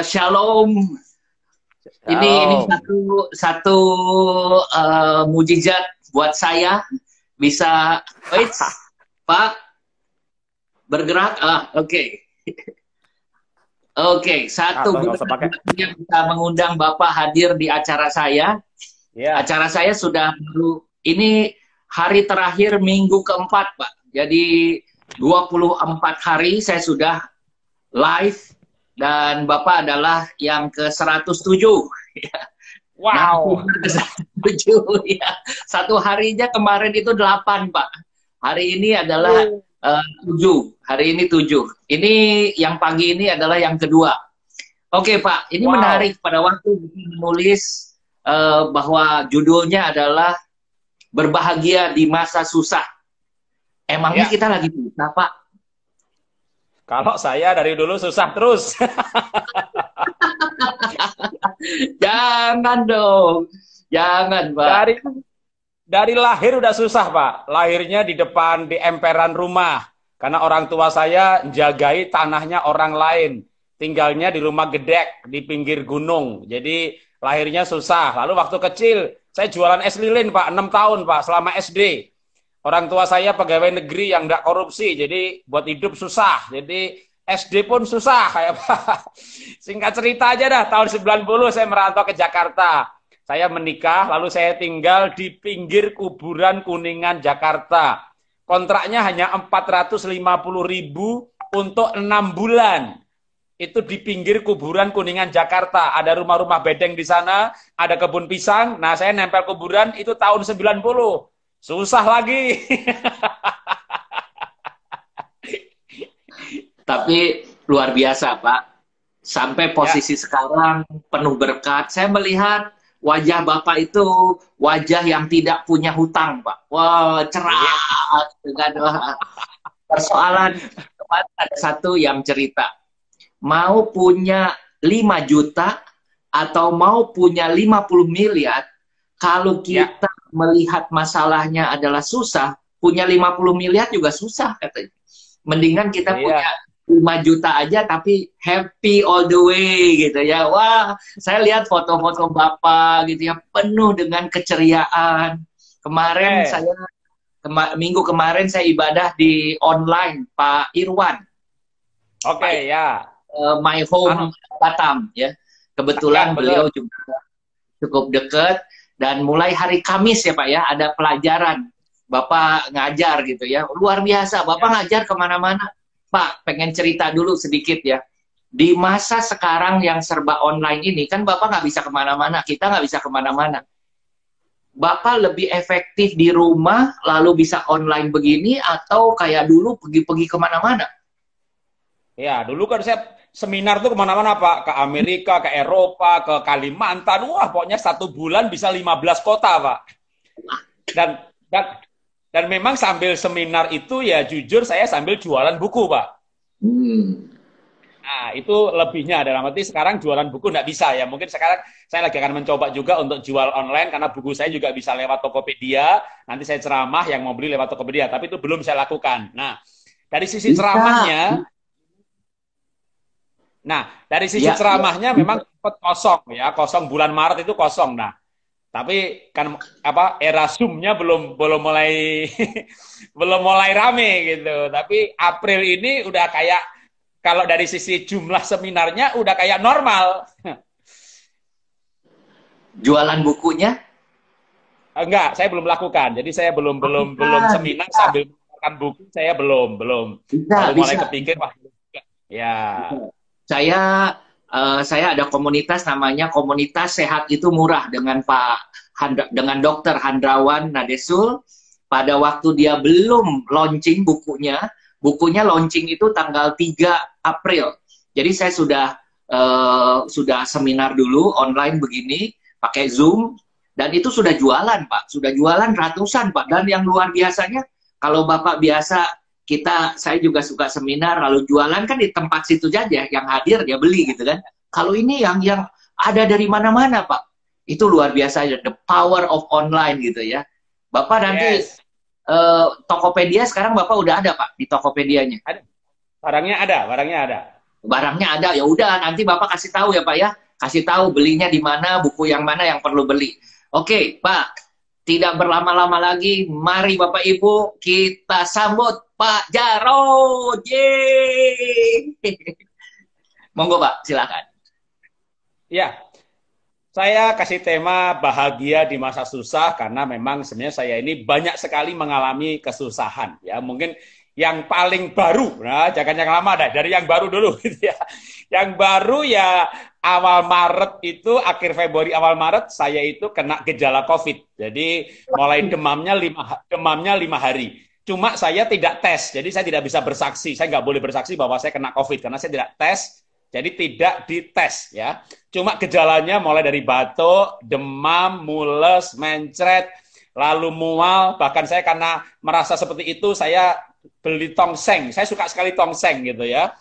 Shalom. Ini Halo. satu mujizat buat saya bisa. Wait, Pak, bergerak. Oke. Oke, satu Nggak usah pakai. berkat yang bisa mengundang Bapak hadir di acara saya. Ya. Acara saya sudah baru ini hari terakhir minggu keempat, Pak. Jadi 24 hari saya sudah live dan Bapak adalah yang ke 107. Wow. Narasumber ke 107 ya. Satu harinya kemarin itu 8, Pak. Hari ini adalah 7. Hari ini 7. Ini yang pagi ini adalah yang kedua. Oke, Pak. Ini Wow. menarik pada waktu menulis bahwa judulnya adalah berbahagia di masa susah. Emangnya Ya. kita lagi susah, Pak? Kalau saya dari dulu susah terus. Jangan dong. Jangan, Pak. Dari dari lahir udah susah, Pak. Lahirnya di depan di emperan rumah. Karena orang tua saya jagai tanahnya orang lain. Tinggalnya di rumah gedek di pinggir gunung. Jadi lahirnya susah. Lalu waktu kecil saya jualan es lilin, Pak, 6 tahun, Pak, selama SD. Orang tua saya pegawai negeri yang nggak korupsi, jadi buat hidup susah. Jadi SD pun susah kayak Pak. Singkat cerita aja dah, tahun 90 saya merantau ke Jakarta. Saya menikah, lalu saya tinggal di pinggir kuburan Kuningan, Jakarta. Kontraknya hanya 450.000 untuk 6 bulan. Itu di pinggir kuburan Kuningan, Jakarta. Ada rumah-rumah bedeng di sana, ada kebun pisang. Nah, saya nempel kuburan itu tahun 90. Susah lagi. Tapi luar biasa, Pak. Sampai Ya, posisi sekarang penuh berkat. Saya melihat wajah Bapak itu wajah yang tidak punya hutang, Pak. Wah, iya. cerah dengan persoalan. Kemarin ada satu yang cerita, mau punya 5 juta atau mau punya 50 miliar, kalau Ya, kita melihat masalahnya adalah susah, punya 50 miliar juga susah katanya. Mendingan kita punya iya. 5 juta aja tapi happy all the way gitu ya. Wah, saya lihat foto-foto Bapak gitu ya, penuh dengan keceriaan. Kemarin Oke. saya minggu kemarin saya ibadah di online Pak Irwan, Pak Oke, ya. My Anu, Home Batam ya. ya, Kebetulan betul. beliau juga cukup dekat dan mulai hari Kamis ya Pak ya ada pelajaran. Bapak ngajar gitu ya. Luar biasa, Bapak Ya. ngajar kemana-mana. Pak, pengen cerita dulu sedikit ya. Di masa sekarang yang serba online ini, kan Bapak nggak bisa kemana-mana, kita nggak bisa kemana-mana. Bapak lebih efektif di rumah, lalu bisa online begini, atau kayak dulu pergi-pergi kemana-mana? Ya, dulu kan saya seminar tuh kemana-mana, Pak. Ke Amerika, ke Eropa, ke Kalimantan. Wah, pokoknya 1 bulan bisa 15 kota, Pak. Dan, dan, dan memang sambil seminar itu ya jujur saya sambil jualan buku, Pak. Hmm. Nah, itu lebihnya. Dalam arti sekarang jualan buku nggak bisa ya. Mungkin sekarang saya lagi akan mencoba juga untuk jual online karena buku saya juga bisa lewat Tokopedia. Nanti saya ceramah yang mau beli lewat Tokopedia. Tapi itu belum saya lakukan. Nah, dari sisi Bisa. ceramahnya, dari sisi Ya, ya. ceramahnya memang sempat kosong ya. Kosong bulan Maret itu kosong. Nah, tapi kan apa era Zoom-nya belum belum mulai belum mulai rame gitu. Tapi April ini udah kayak kalau dari sisi jumlah seminarnya udah kayak normal. Jualan bukunya? Enggak, saya belum lakukan. Jadi saya belum Oh, belum bisa, belum seminar bisa, sambil mengeluarkan buku saya belum. bisa, Baru mulai bisa. kepikir wah ya. Saya saya ada komunitas namanya Komunitas Sehat Itu Murah dengan dengan Dokter Handrawan Nadesul. Pada waktu dia belum launching bukunya launching itu tanggal 3 April. Jadi saya sudah seminar dulu online begini pakai Zoom dan itu sudah jualan, Pak. Sudah jualan ratusan, Pak. Dan yang luar biasanya kalau Bapak biasa saya juga suka seminar lalu jualan kan di tempat situ saja yang hadir dia beli gitu kan. Kalau ini yang ada dari mana-mana, Pak. Itu luar biasa, the power of online gitu ya. Bapak nanti Yes. Tokopedia sekarang Bapak udah ada, Pak, di Tokopedianya. Ada. Barangnya ada, barangnya ada. barangnya ada, ya udah nanti Bapak kasih tahu ya Pak ya, kasih tahu belinya di mana, buku yang mana yang perlu beli. Oke Pak, tidak berlama-lama lagi, mari Bapak Ibu kita sambut Pak Jarod. Yeay. Monggo Pak, silakan. Ya, saya kasih tema bahagia di masa susah karena memang sebenarnya saya ini banyak sekali mengalami kesusahan. Ya, mungkin yang paling baru, nah jangan yang lama dah, dari yang baru dulu gitu ya. Yang baru ya awal Maret itu, akhir Februari awal Maret saya itu kena gejala COVID. Jadi mulai demamnya 5 hari. Cuma saya tidak tes, jadi saya tidak bisa bersaksi. Saya nggak boleh bersaksi bahwa saya kena COVID karena saya tidak tes, jadi tidak dites ya. Cuma gejalanya mulai dari batuk, demam, mules, mencret, lalu mual. Bahkan saya karena merasa seperti itu, saya beli tongseng. Saya suka sekali tongseng gitu ya.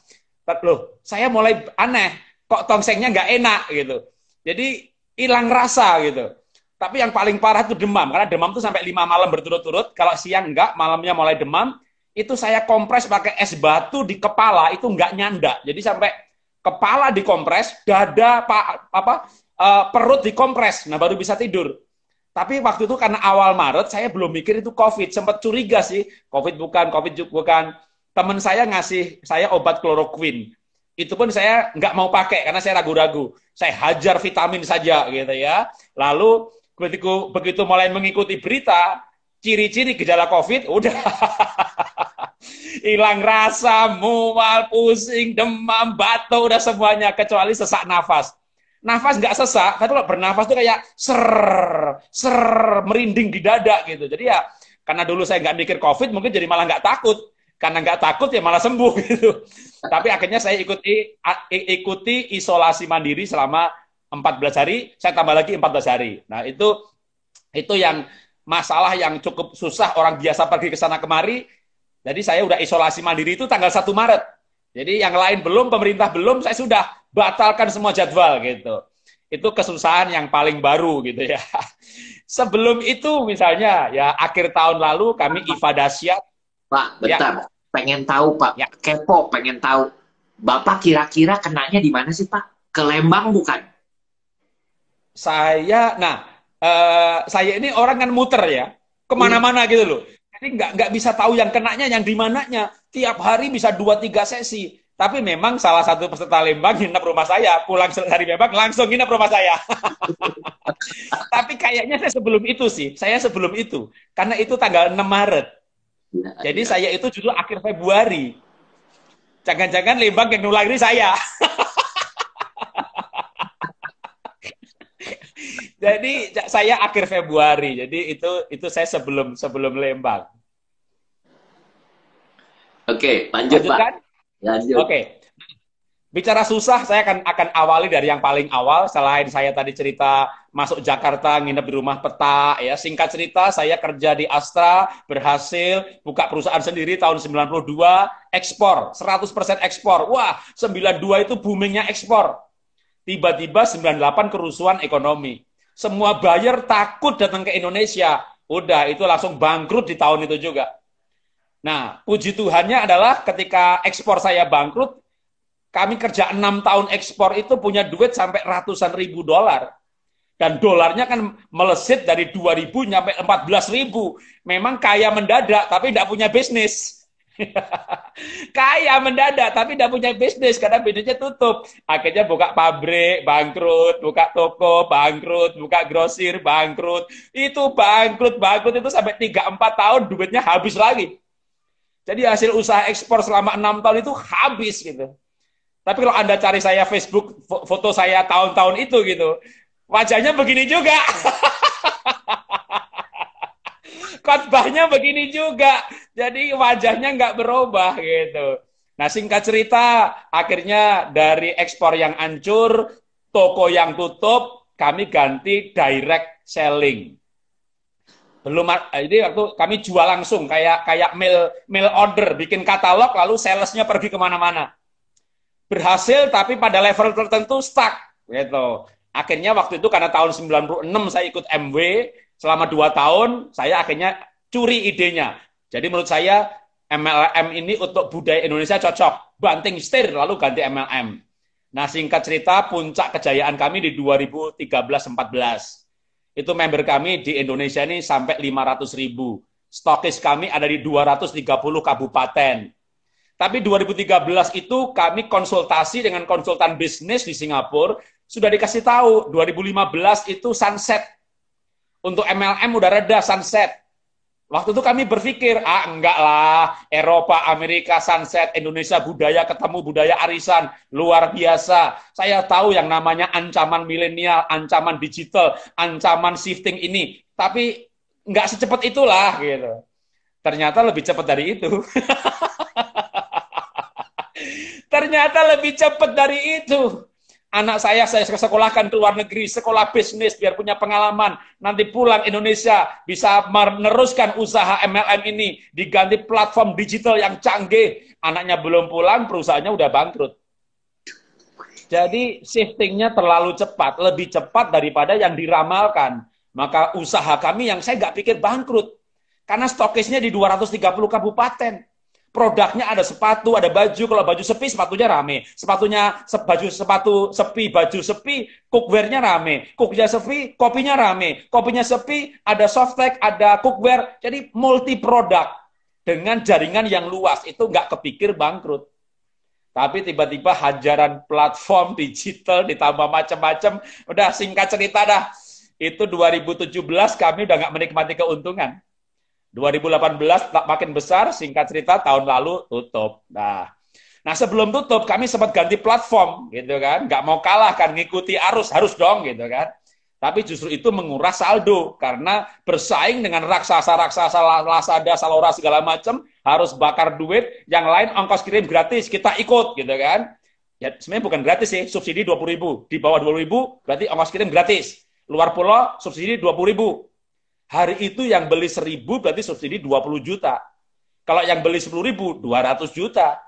Loh, saya mulai aneh. Kok tongsengnya nggak enak gitu. Jadi hilang rasa gitu. Tapi yang paling parah itu demam. Karena demam itu sampai 5 malam berturut-turut. Kalau siang enggak, malamnya mulai demam. Itu saya kompres pakai es batu di kepala, itu nggak nyanda. Jadi sampai kepala dikompres, dada perut dikompres, nah baru bisa tidur. Tapi waktu itu karena awal Maret saya belum mikir itu COVID, sempat curiga sih, COVID bukan. Teman saya ngasih saya obat kloroquine, itu pun saya nggak mau pakai karena saya ragu-ragu. Saya hajar vitamin saja gitu ya. Lalu begitu mulai mengikuti berita, ciri-ciri gejala COVID, udah hilang rasa, mual, pusing, demam, batuk, udah semuanya kecuali sesak nafas. Nafas nggak sesak, tapi kalau bernafas tuh kayak merinding di dada gitu. Jadi ya karena dulu saya nggak mikir COVID, mungkin jadi malah nggak takut. Karena nggak takut ya malah sembuh gitu. Tapi akhirnya saya ikuti isolasi mandiri selama 14 hari, saya tambah lagi 14 hari. Nah itu yang masalah yang cukup susah, orang biasa pergi ke sana kemari. Jadi saya udah isolasi mandiri itu tanggal 1 Maret. Jadi yang lain belum, pemerintah belum, saya sudah batalkan semua jadwal gitu. Itu kesusahan yang paling baru gitu ya. Sebelum itu misalnya ya akhir tahun lalu kami IFA dahsyat. Pak, bentar. Ya. Pengen tahu Pak, ya. Kepo pengen tahu. Bapak kira-kira kenanya di mana sih Pak? Ke Lembang bukan? Saya ini orang kan muter ya, kemana-mana gitu loh. Jadi nggak bisa tahu yang kenanya yang di mananya. Tiap hari bisa 2-3 sesi. Tapi memang salah satu peserta Lembang nginep rumah saya, pulang dari Lembang langsung nginep rumah saya. Tapi kayaknya saya sebelum itu sih, karena itu tanggal 6 Maret. Jadi saya itu justru akhir Februari. Jangan-jangan Lembang yang nulari saya. Jadi saya akhir Februari. Jadi itu saya sebelum Lembang. Oke, lanjut Pak. Lanjut. Oke. Bicara susah, saya akan awali dari yang paling awal. Selain saya tadi cerita masuk Jakarta, nginep di rumah peta, ya. Singkat cerita, saya kerja di Astra, berhasil buka perusahaan sendiri tahun 92, ekspor, 100% ekspor. Wah, 92 itu boomingnya ekspor. Tiba-tiba 98 kerusuhan ekonomi. Semua buyer takut datang ke Indonesia. Udah, itu langsung bangkrut di tahun itu juga. Nah, puji Tuhannya adalah ketika ekspor saya bangkrut, kami kerja 6 tahun ekspor itu punya duit sampai ratusan ribu dolar. Dan dolarnya kan meleset dari 2.000 sampai 14.000. Memang kaya mendadak, tapi tidak punya bisnis. Kaya mendadak, tapi tidak punya bisnis karena bisnisnya tutup. Akhirnya buka pabrik, bangkrut, buka toko, bangkrut, buka grosir, bangkrut. Itu bangkrut itu sampai 3-4 tahun duitnya habis lagi. Jadi hasil usaha ekspor selama 6 tahun itu habis gitu. Tapi kalau Anda cari saya Facebook, foto saya tahun-tahun itu gitu, wajahnya begini juga. Khotbahnya begini juga. Jadi wajahnya nggak berubah gitu. Nah singkat cerita, akhirnya dari ekspor yang hancur, toko yang tutup, kami ganti direct selling. Belum, jadi waktu kami jual langsung kayak mail order, bikin katalog lalu salesnya pergi kemana-mana. Berhasil tapi pada level tertentu stuck gitu. Akhirnya waktu itu karena tahun 96 saya ikut MW selama 2 tahun, saya akhirnya curi idenya. Jadi menurut saya MLM ini untuk budaya Indonesia cocok. banting setir, lalu ganti MLM. Nah, singkat cerita, puncak kejayaan kami di 2013-14. Itu member kami di Indonesia ini sampai 500.000. Stokis kami ada di 230 kabupaten. Tapi 2013 itu kami konsultasi dengan konsultan bisnis di Singapura, sudah dikasih tahu 2015 itu sunset. Untuk MLM udah reda sunset. Waktu itu kami berpikir, enggak lah, Eropa, Amerika, sunset, Indonesia budaya ketemu budaya arisan, luar biasa. Saya tahu yang namanya ancaman milenial, ancaman digital, ancaman shifting ini. Tapi enggak secepat itulah, gitu. Ternyata lebih cepat dari itu. Ternyata lebih cepat dari itu. Anak saya sekolahkan ke luar negeri, sekolah bisnis, biar punya pengalaman. Nanti pulang Indonesia, bisa meneruskan usaha MLM ini, diganti platform digital yang canggih. Anaknya belum pulang, perusahaannya udah bangkrut. Jadi shiftingnya terlalu cepat, lebih cepat daripada yang diramalkan. Maka usaha kami yang saya nggak pikir bangkrut. Karena stokisnya di 230 kabupaten. Produknya ada sepatu, ada baju. Kalau baju sepi, sepatunya rame. Sepatu sepi, baju sepi, cookware-nya rame. Cookware sepi, kopinya rame. Kopinya sepi, ada softtek, ada cookware. Jadi multi produk dengan jaringan yang luas. Itu nggak kepikir bangkrut. Tapi tiba-tiba hajaran platform digital ditambah macam-macam. Udah singkat cerita dah. Itu 2017 kami udah nggak menikmati keuntungan. 2018 makin besar, singkat cerita tahun lalu tutup. Nah sebelum tutup kami sempat ganti platform, gitu kan? Nggak mau kalah kan, ngikuti arus harus dong, gitu kan? Tapi justru itu menguras saldo karena bersaing dengan raksasa-raksasa Lazada, Salora segala macam, harus bakar duit. Yang lain ongkos kirim gratis, kita ikut, gitu kan? Ya sebenarnya bukan gratis sih, subsidi 20.000, di bawah 20.000 berarti ongkos kirim gratis. Luar pulau subsidi 20.000. Hari itu yang beli 1.000 berarti subsidi 20 juta. Kalau yang beli 10.000, 200 juta.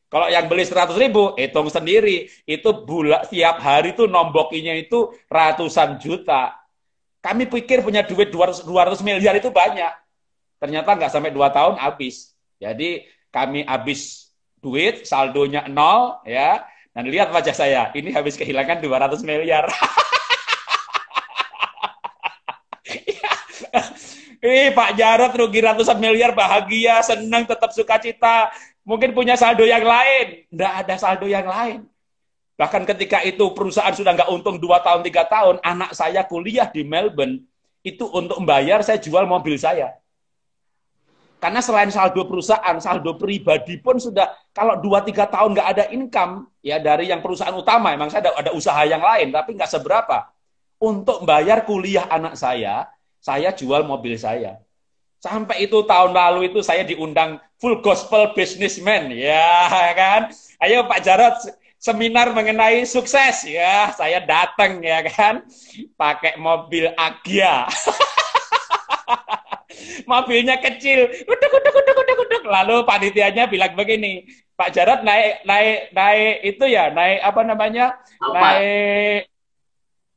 Kalau yang beli 100.000, hitung sendiri. Itu tiap hari itu nombokinya itu ratusan juta. Kami pikir punya duit 200 miliar itu banyak. Ternyata nggak sampai 2 tahun habis. Jadi kami habis duit, saldonya 0, ya. Dan lihat wajah saya, ini habis kehilangan 200 miliar. Pak Jarod rugi ratusan miliar, bahagia, senang, tetap sukacita. Mungkin punya saldo yang lain. Nggak ada saldo yang lain. Bahkan ketika itu perusahaan sudah nggak untung 2 tahun, 3 tahun, anak saya kuliah di Melbourne, itu untuk membayar saya jual mobil saya. Karena selain saldo perusahaan, saldo pribadi pun sudah, kalau 2-3 tahun nggak ada income, ya dari yang perusahaan utama, emang saya ada usaha yang lain, tapi nggak seberapa. Untuk membayar kuliah anak saya jual mobil saya. Sampai itu tahun lalu itu saya diundang full gospel businessman, ya kan? Ayo Pak Jarod seminar mengenai sukses, ya saya datang ya kan, pakai mobil Agya. Mobilnya kecil, uduk. Lalu panitianya bilang begini, Pak Jarod naik itu ya, naik apa namanya? Naik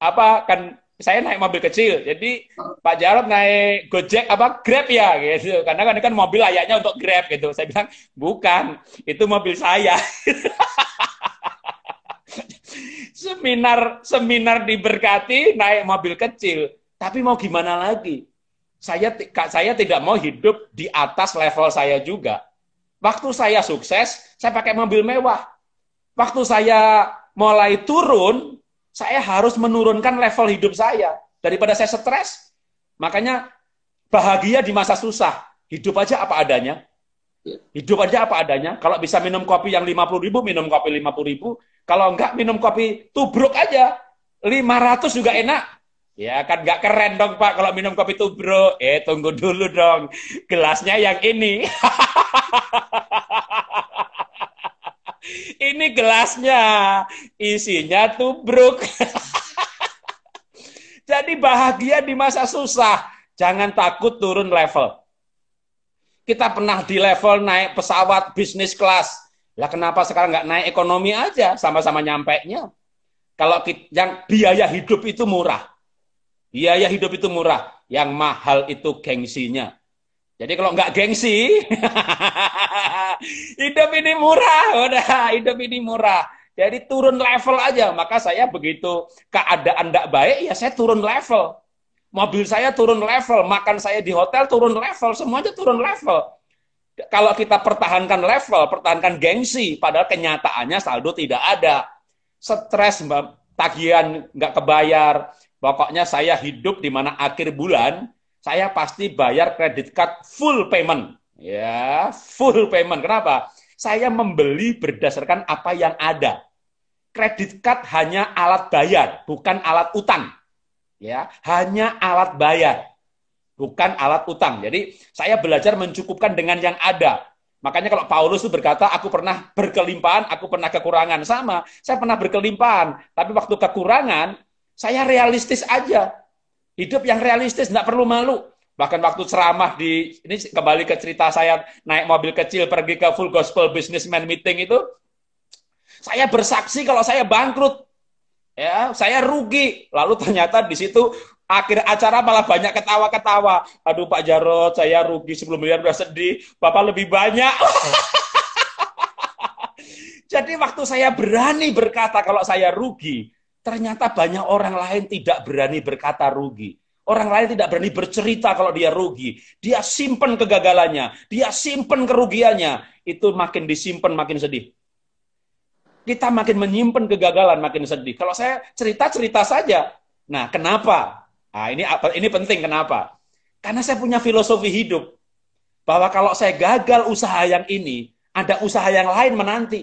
apa kan? Saya naik mobil kecil, jadi Pak Jarod naik Gojek apa Grab ya gitu, karena kan mobil layaknya untuk Grab gitu. Saya bilang bukan, itu mobil saya. seminar diberkati naik mobil kecil, tapi mau gimana lagi? Saya tidak mau hidup di atas level saya juga. Waktu saya sukses, saya pakai mobil mewah. Waktu saya mulai turun, saya harus menurunkan level hidup saya. Daripada saya stres, makanya bahagia di masa susah. Hidup aja apa adanya. Hidup aja apa adanya. Kalau bisa minum kopi yang 50.000, minum kopi 50.000. Kalau enggak, minum kopi tubruk aja. 500 juga enak. Ya kan enggak keren dong Pak kalau minum kopi tubruk. Tunggu dulu dong. Gelasnya yang ini. Ini gelasnya, isinya tubruk. Jadi bahagia di masa susah. Jangan takut turun level. Kita pernah di level naik pesawat bisnis kelas. Lah kenapa sekarang nggak naik ekonomi aja? Sama-sama nyampainya. Kalau yang biaya hidup itu murah. Biaya hidup itu murah. Yang mahal itu gengsinya. Jadi kalau nggak gengsi, hidup ini murah, udah hidup ini murah. Jadi turun level aja. Maka saya begitu keadaan tidak baik, ya saya turun level. Mobil saya turun level, makan saya di hotel turun level, semuanya turun level. Kalau kita pertahankan level, pertahankan gengsi, padahal kenyataannya saldo tidak ada. Stres, tagihan nggak kebayar. Pokoknya saya hidup di mana akhir bulan, saya pasti bayar kredit card full payment. Ya, full payment. Kenapa? Saya membeli berdasarkan apa yang ada. Kredit card hanya alat bayar, bukan alat utang. Ya, hanya alat bayar, bukan alat utang. Jadi saya belajar mencukupkan dengan yang ada. Makanya kalau Paulus itu berkata, aku pernah berkelimpahan, aku pernah kekurangan. Sama, saya pernah berkelimpahan. Tapi waktu kekurangan, saya realistis aja. Hidup yang realistis, nggak perlu malu. Bahkan waktu ceramah ini kembali ke cerita saya naik mobil kecil pergi ke Full Gospel Businessman Meeting itu, saya bersaksi kalau saya bangkrut. Ya, saya rugi. Lalu ternyata di situ akhir acara malah banyak ketawa-ketawa. Aduh Pak Jarod, saya rugi 10 miliar, udah sedih. Bapak lebih banyak. Jadi waktu saya berani berkata kalau saya rugi, ternyata banyak orang lain tidak berani berkata rugi. Orang lain tidak berani bercerita kalau dia rugi. Dia simpen kegagalannya, dia simpen kerugiannya. Itu makin disimpan makin sedih. Kita makin menyimpan kegagalan, makin sedih. Kalau saya cerita-cerita saja. Nah, kenapa? Nah, ini penting, kenapa? Karena saya punya filosofi hidup. Bahwa kalau saya gagal usaha yang ini, ada usaha yang lain menanti.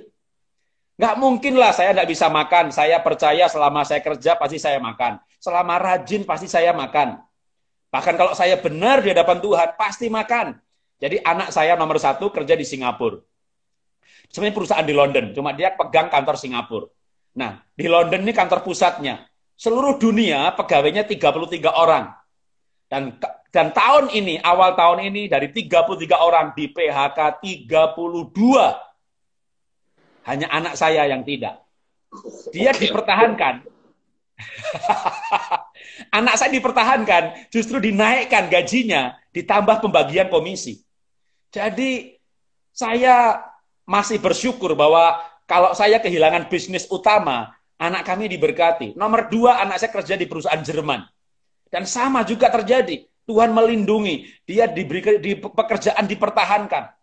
Nggak mungkin lah saya nggak bisa makan. Saya percaya selama saya kerja, pasti saya makan. Selama rajin, pasti saya makan. Bahkan kalau saya benar di hadapan Tuhan, pasti makan. Jadi anak saya nomor 1 kerja di Singapura. Sebenarnya perusahaan di London, cuma dia pegang kantor Singapura. Nah, di London ini kantor pusatnya. Seluruh dunia pegawainya 33 orang. Dan tahun ini, awal tahun ini dari 33 orang di PHK 32. Hanya anak saya yang tidak. Dia dipertahankan. Anak saya dipertahankan, justru dinaikkan gajinya, ditambah pembagian komisi. Jadi saya masih bersyukur bahwa kalau saya kehilangan bisnis utama, anak kami diberkati. Nomor 2, anak saya kerja di perusahaan Jerman. Dan sama juga terjadi. Tuhan melindungi. Dia diberi di pekerjaan dipertahankan.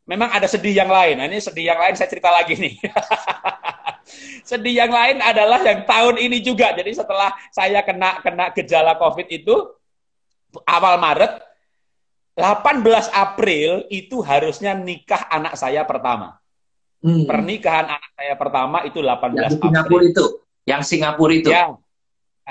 Memang ada sedih yang lain. Nah, ini sedih yang lain saya cerita lagi nih. Sedih yang lain adalah yang tahun ini juga. Jadi setelah saya kena gejala COVID itu, awal Maret, 18 April itu harusnya nikah anak saya pertama. Pernikahan anak saya pertama itu 18 April. Singapura itu. Yang Singapura itu. Ya.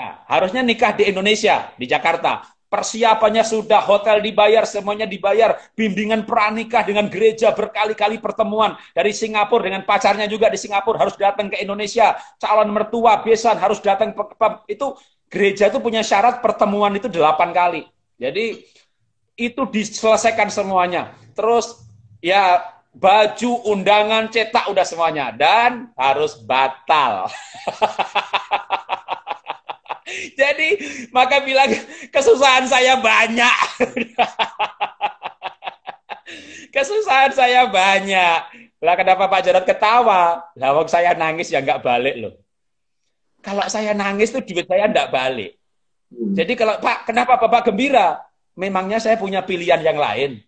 Nah, harusnya nikah di Indonesia, di Jakarta. Persiapannya sudah, hotel dibayar, semuanya dibayar. Bimbingan pranikah dengan gereja, berkali-kali pertemuan. Dari Singapura dengan pacarnya juga di Singapura harus datang ke Indonesia. Calon mertua, besan harus datang. Itu gereja itu punya syarat pertemuan itu 8 kali. Jadi itu diselesaikan semuanya. Terus ya baju, undangan, cetak udah semuanya. Dan harus batal. Jadi maka bilang kesusahan saya banyak. Kesusahan saya banyak. Lah kenapa Pak Jarod ketawa? Lah waktu saya nangis ya nggak balik loh. Kalau saya nangis tuh duit saya nggak balik. Jadi kalau Pak, kenapa Bapak gembira? Memangnya saya punya pilihan yang lain?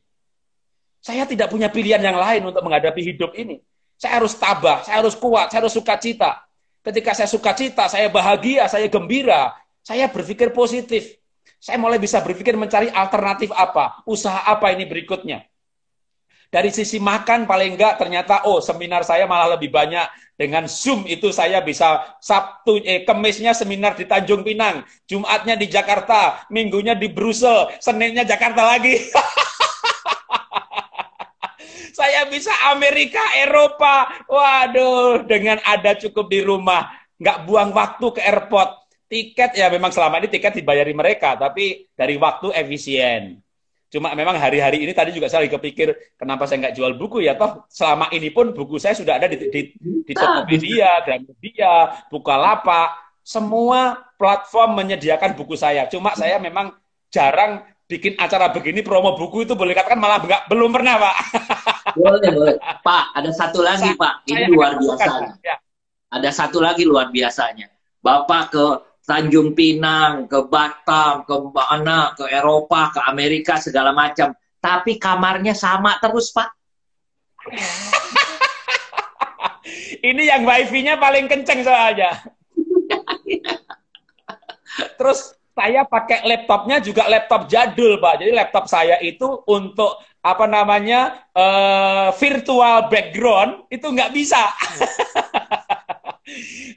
Saya tidak punya pilihan yang lain untuk menghadapi hidup ini. Saya harus tabah, saya harus kuat, saya harus sukacita. Ketika saya sukacita, saya bahagia, saya gembira, saya berpikir positif. Saya mulai bisa berpikir mencari alternatif apa, usaha apa ini berikutnya. Dari sisi makan paling enggak ternyata seminar saya malah lebih banyak. Dengan Zoom itu saya bisa Kemisnya seminar di Tanjung Pinang, Jumatnya di Jakarta, Minggunya di Brussels, Seninnya Jakarta lagi. Saya bisa Amerika, Eropa. Waduh, dengan ada cukup di rumah. Nggak buang waktu ke airport. Tiket ya memang selama ini tiket dibayari mereka, tapi dari waktu efisien. Cuma memang hari-hari ini tadi juga saya lagi kepikir, kenapa saya nggak jual buku ya? Toh selama ini pun buku saya sudah ada di Tokopedia, Gramedia, Bukalapak. Semua platform menyediakan buku saya. Cuma saya memang jarang bikin acara begini promo buku itu boleh katakan malah belum pernah, Pak. Boleh, boleh. Pak, ada satu lagi, Pak. Ini Saya akan luar lakukan, biasa. Pak. Ya. Ada satu lagi luar biasanya. Bapak ke Tanjung Pinang, ke Batam, ke mana, ke Eropa, ke Amerika, segala macam. Tapi kamarnya sama terus, Pak. Ini yang wifi-nya paling kenceng soalnya. Terus saya pakai laptopnya juga laptop jadul, Pak. Jadi laptop saya itu untuk apa namanya virtual background itu nggak bisa.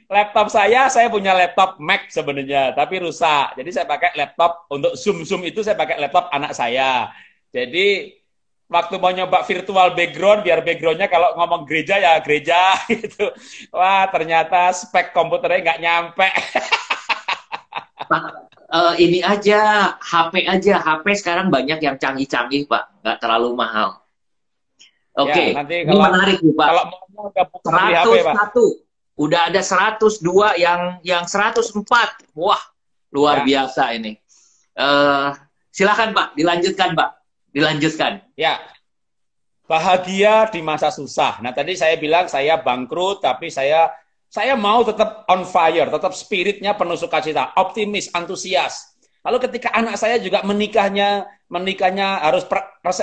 Laptop saya punya laptop Mac sebenarnya, tapi rusak. Jadi saya pakai laptop untuk Zoom itu saya pakai laptop anak saya. Jadi waktu mau nyoba virtual background, biar backgroundnya kalau ngomong gereja ya gereja gitu. Wah ternyata spek komputernya nggak nyampe. Pak, ini aja, HP aja. HP sekarang banyak yang canggih-canggih, Pak. Nggak terlalu mahal. Oke, Ya, nanti ini menarik nih, Pak. kalau mau beli HP, Pak. 101. Udah ada 102 yang 104. Wah, luar Ya. biasa ini. Silakan, Pak, dilanjutkan, Pak. Dilanjutkan. Ya, bahagia di masa susah. Nah, tadi saya bilang saya bangkrut, tapi saya mau tetap on fire, tetap spiritnya penuh sukacita, optimis, antusias. Lalu ketika anak saya juga menikahnya harus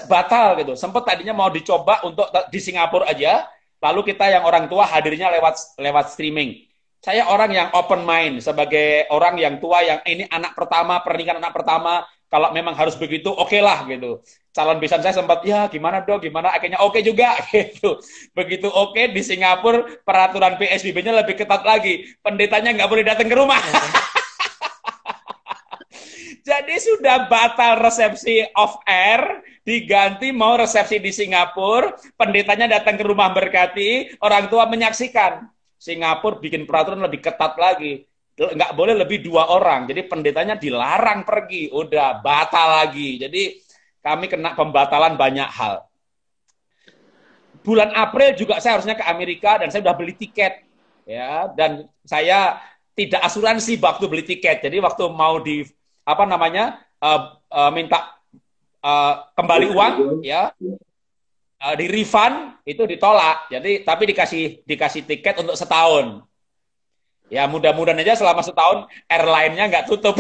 batal gitu. Sempat tadinya mau dicoba untuk di Singapura aja, lalu kita yang orang tua hadirnya lewat streaming. Saya orang yang open mind sebagai orang yang tua yang ini anak pertama, pernikahan anak pertama, kalau memang harus begitu, oke lah gitu. Calon besan saya sempat, ya gimana dong, gimana, akhirnya oke juga gitu. Begitu oke di Singapura, peraturan PSBB-nya lebih ketat lagi. Pendetanya nggak boleh datang ke rumah. Jadi sudah batal resepsi off air, diganti mau resepsi di Singapura, pendetanya datang ke rumah berkati, orang tua menyaksikan. Singapura bikin peraturan lebih ketat lagi. Nggak boleh lebih 2 orang. Jadi pendetanya dilarang pergi. Udah batal lagi. Jadi kami kena pembatalan banyak hal. Bulan April juga saya harusnya ke Amerika dan saya sudah beli tiket. Ya, dan saya tidak asuransi waktu beli tiket. Jadi waktu mau di apa namanya minta kembali uang ya di refund itu ditolak. Jadi tapi dikasih tiket untuk setahun. Ya mudah-mudahan aja selama setahun airline-nya nggak tutup.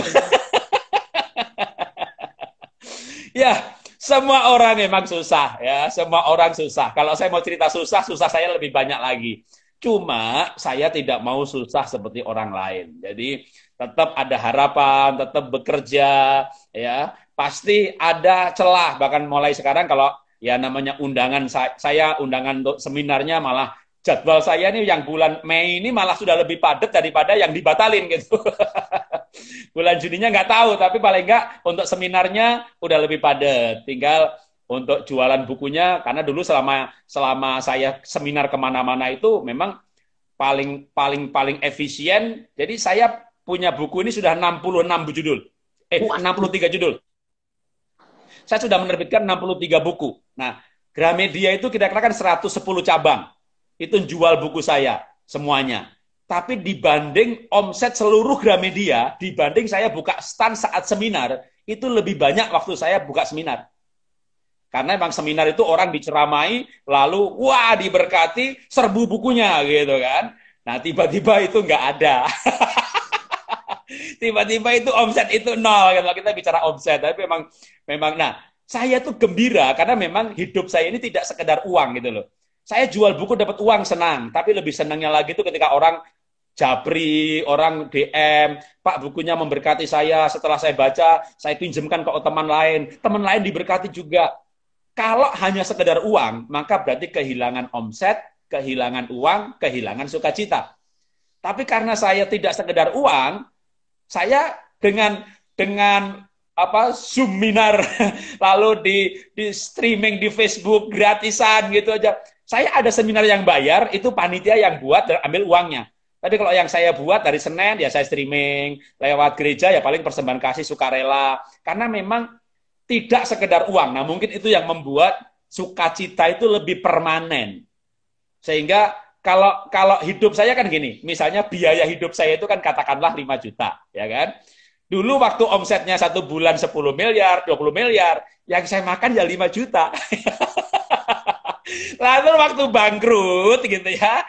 Ya semua orang memang susah ya, semua orang susah. Kalau saya mau cerita susah saya lebih banyak lagi. Cuma saya tidak mau susah seperti orang lain. Jadi tetap ada harapan, tetap bekerja, ya pasti ada celah. Bahkan mulai sekarang kalau ya namanya undangan saya undangan untuk seminarnya malah jadwal saya nih yang bulan Mei ini malah sudah lebih padat daripada yang dibatalin gitu. Bulan Juninya nggak tahu, tapi paling nggak untuk seminarnya udah lebih padat. Tinggal untuk jualan bukunya, karena dulu selama saya seminar kemana-mana itu memang paling efisien. Jadi saya punya buku ini sudah 66 judul. 63 judul. Saya sudah menerbitkan 63 buku. Nah, Gramedia itu kira-kira kan 110 cabang. Itu jual buku saya semuanya. Tapi dibanding omset seluruh Gramedia, dibanding saya buka stand saat seminar, itu lebih banyak waktu saya buka seminar. Karena emang seminar itu orang diceramai, lalu wah diberkati, serbu bukunya gitu kan. Nah tiba-tiba itu nggak ada. Tiba-tiba itu omset itu nol. Kalau kita bicara omset, tapi memang nah saya tuh gembira karena memang hidup saya ini tidak sekedar uang gitu loh. Saya jual buku dapat uang senang, tapi lebih senangnya lagi itu ketika orang japri, orang DM, Pak bukunya memberkati saya, setelah saya baca, saya pinjamkan ke teman lain diberkati juga. Kalau hanya sekedar uang, maka berarti kehilangan omset, kehilangan uang, kehilangan sukacita. Tapi karena saya tidak sekedar uang, saya dengan seminar lalu di streaming di Facebook gratisan gitu aja. Saya ada seminar yang bayar, itu panitia yang buat dan ambil uangnya. Tapi kalau yang saya buat dari Senin ya saya streaming, lewat gereja ya paling persembahan kasih sukarela. Karena memang tidak sekedar uang. Nah, mungkin itu yang membuat sukacita itu lebih permanen. Sehingga kalau hidup saya kan gini, misalnya biaya hidup saya itu kan katakanlah 5 juta, ya kan? Dulu waktu omsetnya 1 bulan 10 miliar, 20 miliar, yang saya makan ya 5 juta. Lalu waktu bangkrut gitu ya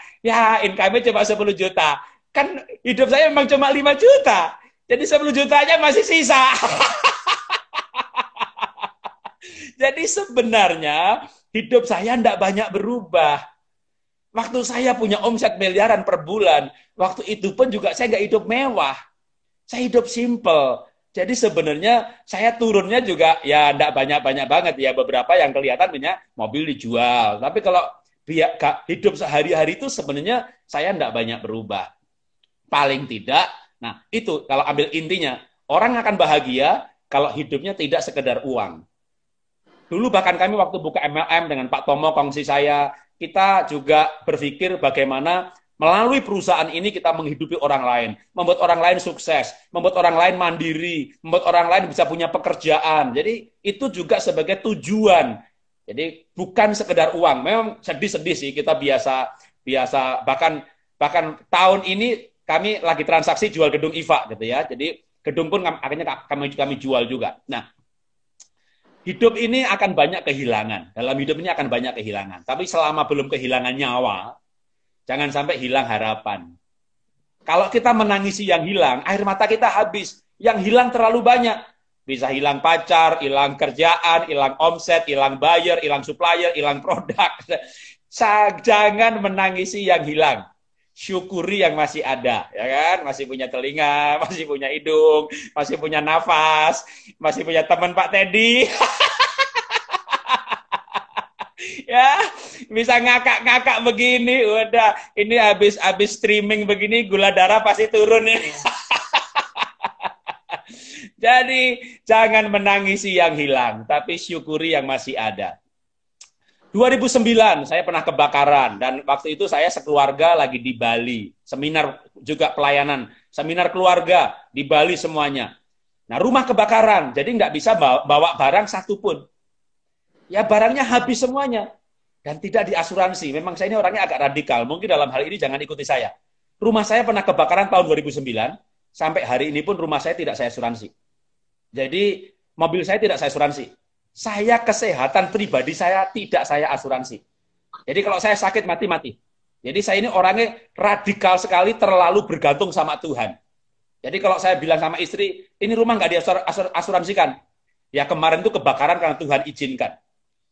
income-nya cuma 10 juta. Kan hidup saya memang cuma 5 juta. Jadi 10 jutanya masih sisa. Jadi sebenarnya hidup saya tidak banyak berubah. Waktu saya punya omset miliaran per bulan, waktu itu pun juga saya nggak hidup mewah. Saya hidup simple. Jadi sebenarnya saya turunnya juga ya tidak banyak-banyak banget ya. Beberapa yang kelihatan punya mobil dijual. Tapi kalau hidup sehari-hari itu sebenarnya saya tidak banyak berubah. Paling tidak, nah itu kalau ambil intinya, orang akan bahagia kalau hidupnya tidak sekedar uang. Dulu bahkan kami waktu buka MLM dengan Pak Tomo, kongsi saya, kita juga berpikir bagaimana melalui perusahaan ini kita menghidupi orang lain, membuat orang lain sukses, membuat orang lain mandiri, membuat orang lain bisa punya pekerjaan. Jadi itu juga sebagai tujuan. Jadi bukan sekedar uang. Memang sedih-sedih sih kita biasa bahkan tahun ini kami lagi transaksi jual gedung IFA gitu ya. Jadi gedung pun akhirnya kami jual juga. Nah, hidup ini akan banyak kehilangan. Dalam hidup ini akan banyak kehilangan. Tapi selama belum kehilangan nyawa, jangan sampai hilang harapan. Kalau kita menangisi yang hilang, air mata kita habis. Yang hilang terlalu banyak. Bisa hilang pacar, hilang kerjaan, hilang omset, hilang buyer, hilang supplier, hilang produk. Jangan menangisi yang hilang. Syukuri yang masih ada, ya kan? Masih punya telinga, masih punya hidung, masih punya nafas, masih punya teman Pak Teddy. Ya, bisa ngakak-ngakak begini, udah ini habis streaming begini gula darah pasti turun ya. Jadi jangan menangisi yang hilang, tapi syukuri yang masih ada. 2009 saya pernah kebakaran dan waktu itu saya sekeluarga lagi di Bali, seminar juga pelayanan, seminar keluarga di Bali semuanya. Nah rumah kebakaran, jadi nggak bisa bawa barang satupun. Ya barangnya habis semuanya dan tidak diasuransi. Memang saya ini orangnya agak radikal, mungkin dalam hal ini jangan ikuti saya. Rumah saya pernah kebakaran tahun 2009, sampai hari ini pun rumah saya tidak saya asuransi. Jadi mobil saya tidak saya asuransi. Saya kesehatan pribadi saya tidak saya asuransi. Jadi kalau saya sakit mati-mati. Jadi saya ini orangnya radikal sekali, terlalu bergantung sama Tuhan. Jadi kalau saya bilang sama istri, ini rumah nggak diasuransikan. Ya kemarin itu kebakaran karena Tuhan izinkan.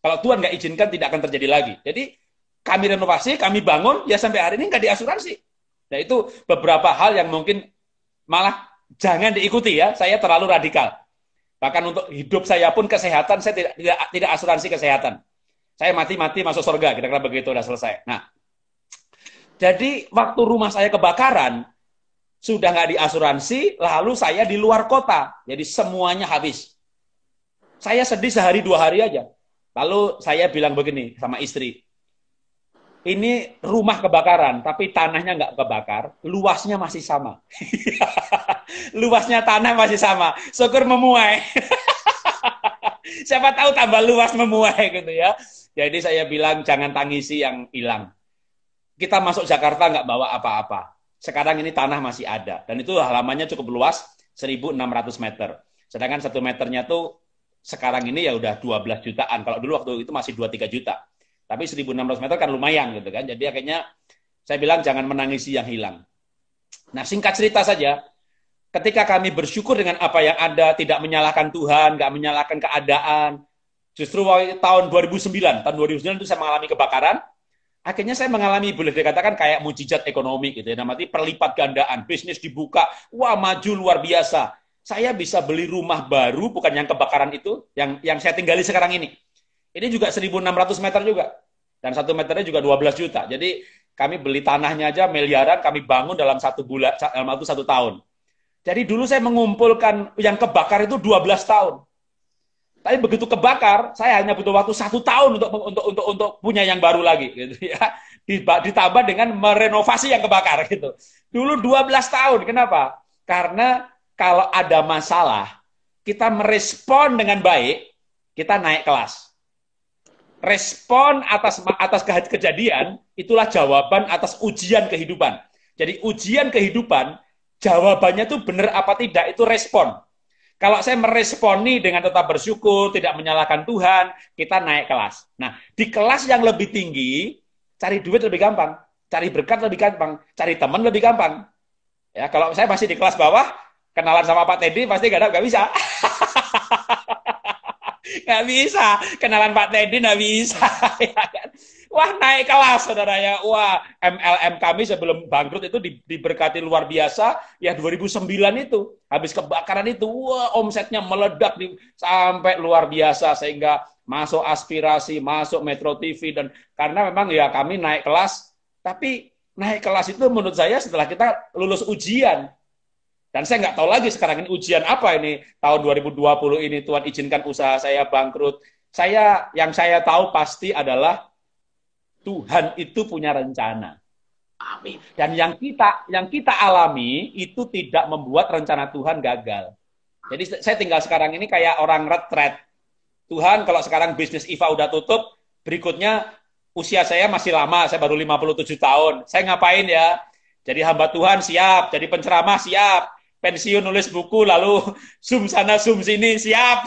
Kalau Tuhan nggak izinkan tidak akan terjadi lagi. Jadi kami renovasi, kami bangun, ya sampai hari ini nggak diasuransi. Nah itu beberapa hal yang mungkin malah jangan diikuti ya. Saya terlalu radikal. Bahkan untuk hidup saya pun kesehatan, saya tidak asuransi kesehatan. Saya mati-mati masuk surga, kira-kira begitu, udah selesai. Nah, jadi waktu rumah saya kebakaran, sudah nggak diasuransi, lalu saya di luar kota. Jadi semuanya habis. Saya sedih sehari 2 hari aja. Lalu saya bilang begini sama istri, ini rumah kebakaran, tapi tanahnya nggak kebakar, luasnya masih sama. Luasnya tanah masih sama, syukur memuai. Siapa tahu tambah luas memuai gitu ya. Jadi saya bilang jangan tangisi yang hilang. Kita masuk Jakarta nggak bawa apa-apa. Sekarang ini tanah masih ada. Dan itu halamannya cukup luas, 1.600 meter. Sedangkan 1 meternya tuh sekarang ini ya udah 12 jutaan. Kalau dulu waktu itu masih 2-3 juta. Tapi 1.600 meter kan lumayan gitu kan. Jadi akhirnya saya bilang jangan menangisi yang hilang. Nah singkat cerita saja, ketika kami bersyukur dengan apa yang ada, tidak menyalahkan Tuhan, nggak menyalahkan keadaan, justru tahun 2009 itu saya mengalami kebakaran, akhirnya saya mengalami, boleh dikatakan kayak mujizat ekonomi gitu ya, namanya perlipat gandaan, bisnis dibuka, wah maju luar biasa. Saya bisa beli rumah baru, bukan yang kebakaran itu, yang saya tinggali sekarang ini. Ini juga 1.600 meter juga. Dan 1 meternya juga 12 juta. Jadi kami beli tanahnya aja miliaran, kami bangun dalam 1 bulan, dalam waktu 1 tahun. Jadi dulu saya mengumpulkan yang kebakar itu 12 tahun. Tapi begitu kebakar, saya hanya butuh waktu 1 tahun untuk punya yang baru lagi, gitu ya. Ditambah dengan merenovasi yang kebakar, gitu. Dulu 12 tahun, kenapa? Karena kalau ada masalah, kita merespon dengan baik, kita naik kelas. Respon atas kejadian, itulah jawaban atas ujian kehidupan. Jadi ujian kehidupan jawabannya tuh benar apa tidak, itu respon. Kalau saya meresponi dengan tetap bersyukur, tidak menyalahkan Tuhan, kita naik kelas. Nah, di kelas yang lebih tinggi, cari duit lebih gampang, cari berkat lebih gampang, cari teman lebih gampang. Ya, kalau saya masih di kelas bawah, kenalan sama Pak Teddy pasti nggak bisa. Nggak bisa, kenalan Pak Teddy nggak bisa. Ya kan? Wah, naik kelas saudara ya. Wah, MLM kami sebelum bangkrut itu diberkati luar biasa. Ya 2009 itu, habis kebakaran itu, wah omsetnya meledak sampai luar biasa. Sehingga masuk aspirasi, masuk Metro TV. Dan karena memang ya kami naik kelas, tapi naik kelas itu menurut saya setelah kita lulus ujian. Dan saya nggak tahu lagi sekarang ini ujian apa ini. Tahun 2020 ini Tuhan izinkan usaha saya bangkrut. Yang saya tahu pasti adalah Tuhan itu punya rencana. Amin. Dan yang kita alami itu tidak membuat rencana Tuhan gagal. Jadi saya tinggal sekarang ini kayak orang retret. Tuhan, kalau sekarang bisnis IFA udah tutup, berikutnya usia saya masih lama, saya baru 57 tahun. Saya ngapain ya? Jadi hamba Tuhan siap, jadi penceramah siap, pensiun nulis buku, lalu zoom sana zoom sini siap.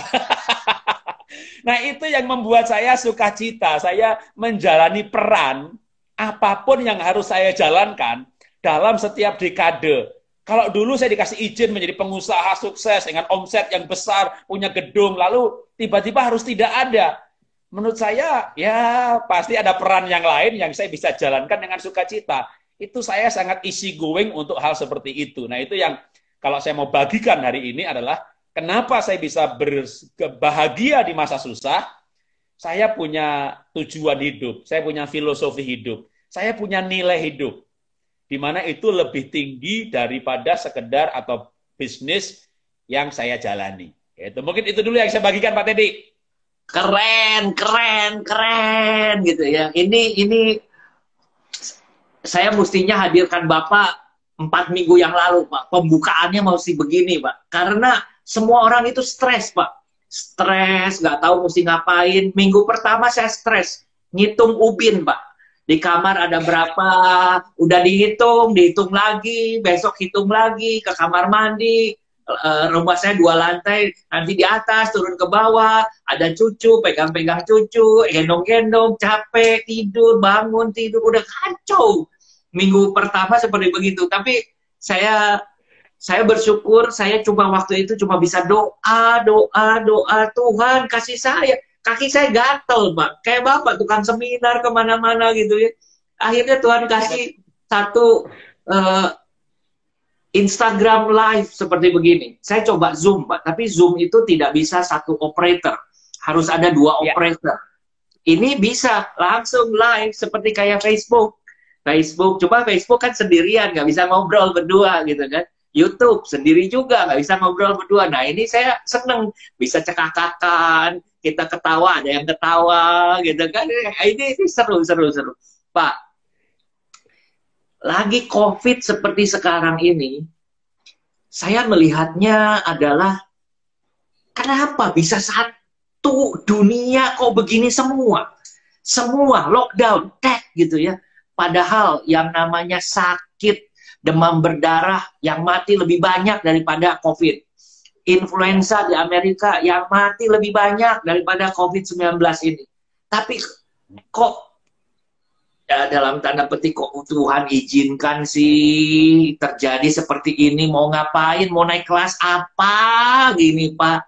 Nah, itu yang membuat saya sukacita. Saya menjalani peran apapun yang harus saya jalankan dalam setiap dekade. Kalau dulu saya dikasih izin menjadi pengusaha sukses dengan omset yang besar, punya gedung, lalu tiba-tiba harus tidak ada. Menurut saya, ya pasti ada peran yang lain yang saya bisa jalankan dengan sukacita. Itu saya sangat easy going untuk hal seperti itu. Nah, itu yang kalau saya mau bagikan hari ini adalah kenapa saya bisa berbahagia di masa susah. Saya punya tujuan hidup, saya punya filosofi hidup, saya punya nilai hidup, di mana itu lebih tinggi daripada sekedar atau bisnis yang saya jalani. Mungkin itu dulu yang saya bagikan, Pak Teddy. Keren, keren, keren gitu ya. Ini saya mestinya hadirkan Bapak 4 minggu yang lalu, Pak. Pembukaannya mesti begini, Pak. Karena semua orang itu stres, Pak. Stres, nggak tahu mesti ngapain. Minggu pertama saya stres, ngitung ubin, Pak. Di kamar ada berapa, udah dihitung lagi, besok hitung lagi, ke kamar mandi. Rumah saya 2 lantai, nanti di atas, turun ke bawah, ada cucu, pegang-pegang cucu, gendong-gendong, capek, tidur, bangun, tidur, udah kacau. Minggu pertama seperti begitu, tapi saya bersyukur, saya cuma waktu itu cuma bisa doa, Tuhan kasih saya. Kaki saya gatel, Pak. Kayak Bapak, tukang seminar kemana-mana gitu ya. Akhirnya Tuhan kasih satu Instagram live seperti begini. Saya coba Zoom, Pak. Tapi Zoom itu tidak bisa satu operator. Harus ada 2 operator. Ini bisa langsung live seperti kayak Facebook. Coba Facebook kan sendirian, nggak bisa ngobrol berdua gitu kan. YouTube sendiri juga nggak bisa ngobrol berdua. Nah, ini saya seneng bisa cekakakan, kita ketawa, ada yang ketawa gitu kan. Ini seru. Pak, lagi COVID seperti sekarang ini, saya melihatnya adalah kenapa bisa satu dunia kok begini semua lockdown, gitu ya. Padahal yang namanya sakit, demam berdarah yang mati lebih banyak daripada COVID. Influenza di Amerika yang mati lebih banyak daripada COVID-19 ini. Tapi kok ya, dalam tanda petik kok Tuhan izinkan sih terjadi seperti ini, mau ngapain, mau naik kelas apa gini, Pak.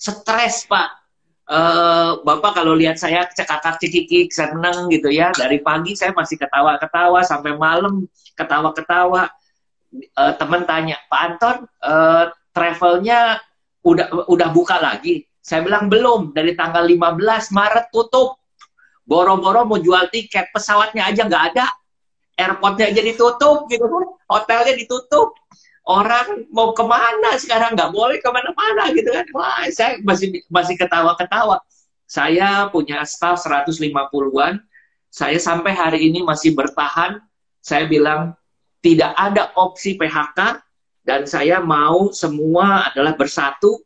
Stres, Pak. Bapak kalau lihat saya cekakak cikikik seneng gitu ya, dari pagi saya masih ketawa-ketawa sampai malam ketawa-ketawa. Temen tanya, Pak Anton, travelnya udah buka lagi? Saya bilang belum, dari tanggal 15 Maret tutup. Boro-boro mau jual tiket, pesawatnya aja nggak ada, airportnya aja ditutup gitu, hotelnya ditutup. Orang mau kemana sekarang, nggak boleh kemana-mana gitu kan. Wah, saya masih ketawa-ketawa. Saya punya staff 150-an, saya sampai hari ini masih bertahan. Saya bilang tidak ada opsi PHK, dan saya mau semua adalah bersatu.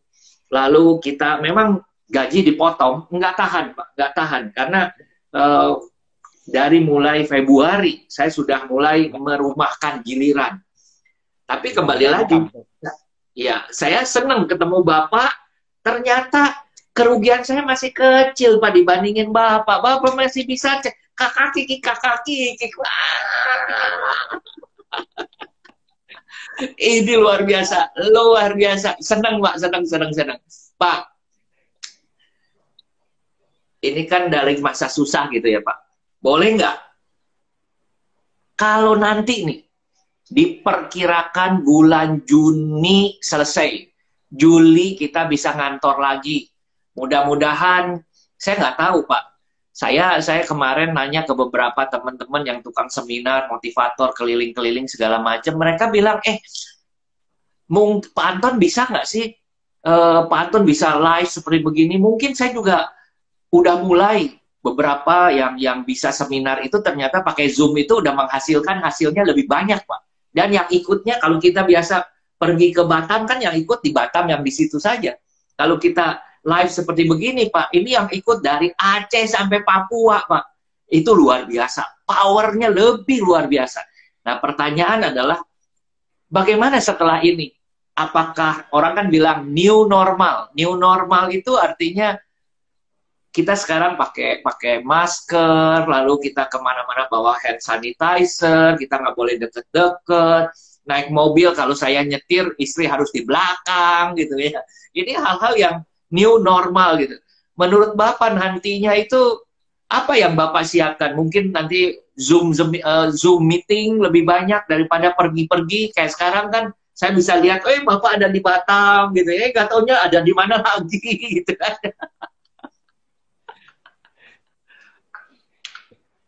Lalu kita memang gaji dipotong, nggak tahan, Pak, nggak tahan. Karena dari mulai Februari, saya sudah mulai merumahkan giliran. Tapi kembali lagi, Mantap. ya saya senang ketemu Bapak. Ternyata kerugian saya masih kecil Pak dibandingin Bapak. Bapak masih bisa cek kakak kiki, kakak kiki. Wah, ini luar biasa, luar biasa. Senang Pak, senang, senang, senang. Pak, ini kan dari masa susah gitu ya Pak. Boleh nggak kalau nanti nih diperkirakan bulan Juni selesai, Juli kita bisa ngantor lagi. Mudah-mudahan, saya nggak tahu Pak. Saya kemarin nanya ke beberapa teman-teman yang tukang seminar, motivator, keliling-keliling segala macam. Mereka bilang, Pak Anton bisa nggak sih? Pak Anton bisa live seperti begini? Mungkin saya juga udah mulai beberapa yang bisa seminar itu ternyata pakai Zoom itu udah menghasilkan hasilnya lebih banyak Pak. Dan yang ikutnya kalau kita biasa pergi ke Batam kan yang ikut di Batam yang di situ saja. Kalau kita live seperti begini Pak, ini yang ikut dari Aceh sampai Papua Pak. Itu luar biasa. Powernya lebih luar biasa. Nah pertanyaan adalah bagaimana setelah ini? Apakah orang kan bilang new normal? New normal itu artinya kita sekarang pakai masker, lalu kita kemana-mana bawa hand sanitizer, kita nggak boleh deket-deket, naik mobil kalau saya nyetir istri harus di belakang gitu ya. Ini hal-hal yang new normal gitu. Menurut Bapak nantinya itu apa yang Bapak siapkan? Mungkin nanti Zoom meeting lebih banyak daripada pergi-pergi kayak sekarang kan. Saya bisa lihat, Bapak ada di Batam gitu ya, nggak taunya ada di mana lagi gitu kan.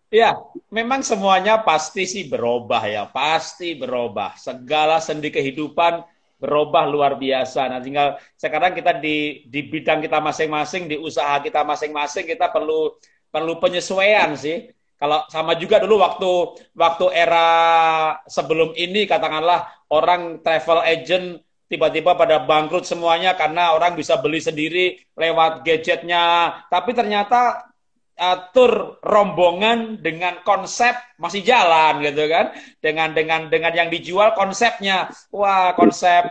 Ya, memang semuanya pasti sih berubah ya, pasti berubah. Segala sendi kehidupan berubah luar biasa. Nah, tinggal sekarang kita di bidang kita masing-masing, di usaha kita masing-masing, kita perlu penyesuaian sih. Kalau sama juga dulu waktu era sebelum ini, katakanlah orang travel agent tiba-tiba pada bangkrut semuanya karena orang bisa beli sendiri lewat gadgetnya. Tapi ternyata tur rombongan dengan konsep masih jalan gitu kan, dengan yang dijual konsepnya, wah konsep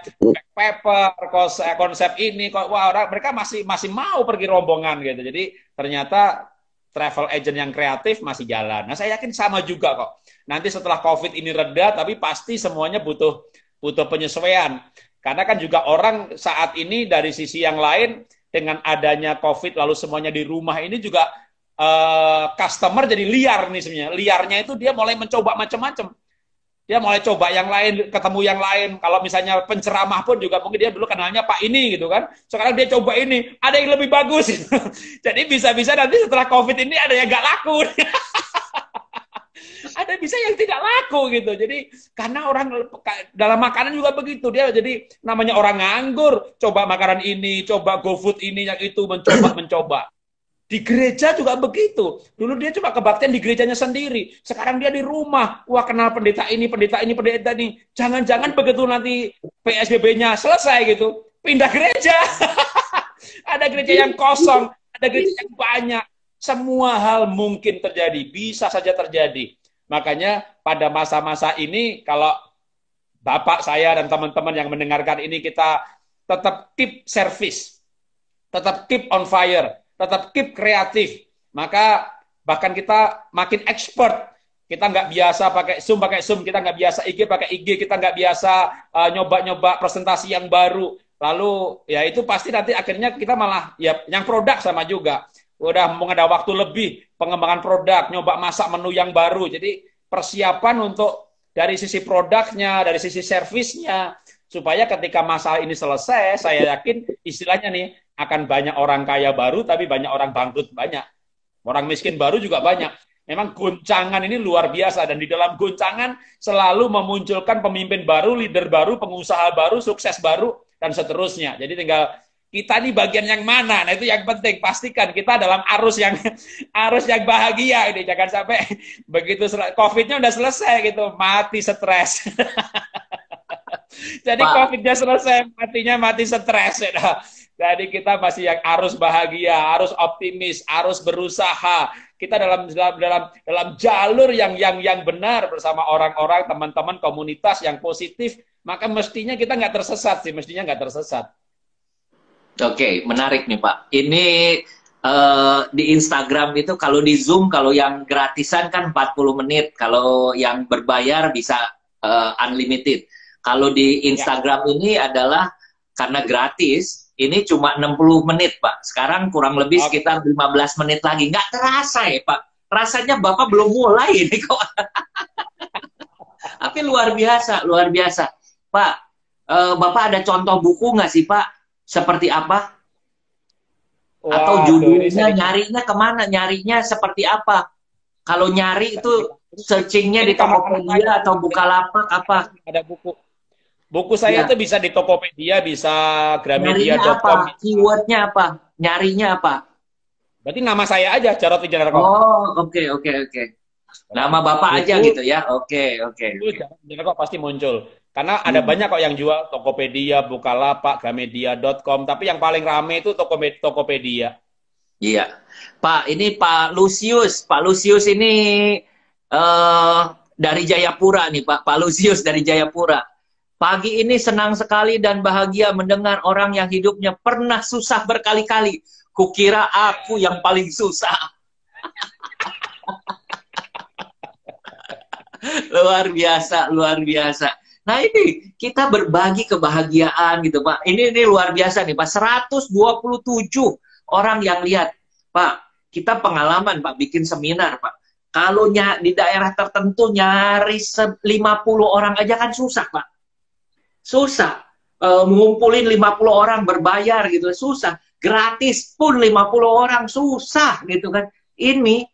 paper, konsep ini, wah orang mereka masih mau pergi rombongan gitu. Jadi ternyata travel agent yang kreatif masih jalan. Nah saya yakin sama juga kok. Nanti setelah COVID ini reda, tapi pasti semuanya butuh penyesuaian. Karena kan juga orang saat ini dari sisi yang lain dengan adanya COVID lalu semuanya di rumah ini juga customer jadi liar nih sebenarnya. Liarnya itu dia mulai mencoba macam-macam. Dia mulai coba yang lain, ketemu yang lain. Kalau misalnya penceramah pun juga mungkin dia dulu kenalnya Pak ini gitu kan. Sekarang dia coba ini, ada yang lebih bagus. Jadi bisa-bisa nanti setelah COVID ini ada yang nggak laku. Ada bisa yang tidak laku gitu. Jadi karena orang dalam makanan juga begitu. Dia jadi namanya orang nganggur, coba makanan ini, coba GoFood ini, yang itu, mencoba. Di gereja juga begitu. Dulu dia cuma kebaktian di gerejanya sendiri. Sekarang dia di rumah. Wah, kenal pendeta ini, pendeta ini, pendeta ini. Jangan-jangan begitu nanti PSBB-nya selesai gitu, pindah gereja. Ada gereja yang kosong, ada gereja yang banyak. Semua hal mungkin terjadi, bisa saja terjadi. Makanya pada masa-masa ini, kalau Bapak saya dan teman-teman yang mendengarkan ini, kita tetap keep service, tetap keep on fire, tetap keep kreatif, maka bahkan kita makin expert. Kita nggak biasa pakai Zoom, kita nggak biasa IG, pakai IG, kita nggak biasa nyoba-nyoba presentasi yang baru. Lalu ya itu pasti nanti akhirnya kita malah ya yang produk sama juga. Udah mau ada waktu lebih pengembangan produk, nyoba masak menu yang baru. Jadi persiapan untuk dari sisi produknya, dari sisi servisnya, supaya ketika masalah ini selesai, saya yakin istilahnya nih, akan banyak orang kaya baru, tapi banyak orang bangkrut banyak. Orang miskin baru juga banyak. Memang goncangan ini luar biasa, dan di dalam goncangan selalu memunculkan pemimpin baru, leader baru, pengusaha baru, sukses baru, dan seterusnya. Jadi tinggal kita di bagian yang mana. Nah itu yang penting, pastikan kita dalam arus yang bahagia ini. Jangan sampai begitu COVID-nya udah selesai gitu, mati stres. Jadi COVID-nya selesai, matinya mati stres. Ya. Jadi kita masih yang harus bahagia, harus optimis, harus berusaha. Kita dalam jalur yang benar bersama orang-orang, teman-teman komunitas yang positif, maka mestinya kita nggak tersesat sih, mestinya nggak tersesat. Oke, menarik nih Pak. Ini di Instagram itu kalau di Zoom, kalau yang gratisan kan 40 menit, kalau yang berbayar bisa unlimited. Kalau di Instagram ini adalah karena gratis, ini cuma 60 menit, Pak. Sekarang kurang lebih sekitar 15 menit lagi. Nggak terasa ya, Pak. Rasanya Bapak belum mulai ini kok. Tapi luar biasa, luar biasa. Pak, Bapak ada contoh buku nggak sih, Pak? Seperti apa? Atau judulnya, nyarinya kemana? Nyarinya seperti apa? Kalau nyari itu searchingnya di Tokopedia atau Bukalapak apa? Ada buku. Buku saya itu bisa di Tokopedia, bisa Gramedia.com. Keywordnya apa? Nyarinya apa? Berarti nama saya aja, Jarod Wijanarko. Oh, oke. Nama Bapak aja gitu ya? Oke. Wijanarko pasti muncul. Karena ada banyak kok yang jual, Tokopedia, Bukalapak, Gramedia.com. Tapi yang paling rame itu Tokopedia. Iya. Pak, ini Pak Lusius. Pak Lusius ini dari Jayapura nih, Pak. Pak Lusius dari Jayapura. Pagi ini senang sekali dan bahagia mendengar orang yang hidupnya pernah susah berkali-kali. Kukira aku yang paling susah. Luar biasa, luar biasa. Nah ini, kita berbagi kebahagiaan gitu Pak. Ini luar biasa nih Pak. 127 orang yang lihat. Pak, kita pengalaman Pak, bikin seminar Pak. Kalau di daerah tertentu nyaris 50 orang aja kan susah Pak. Susah, ngumpulin 50 orang berbayar gitu, susah. Gratis pun 50 orang, susah gitu kan. Ini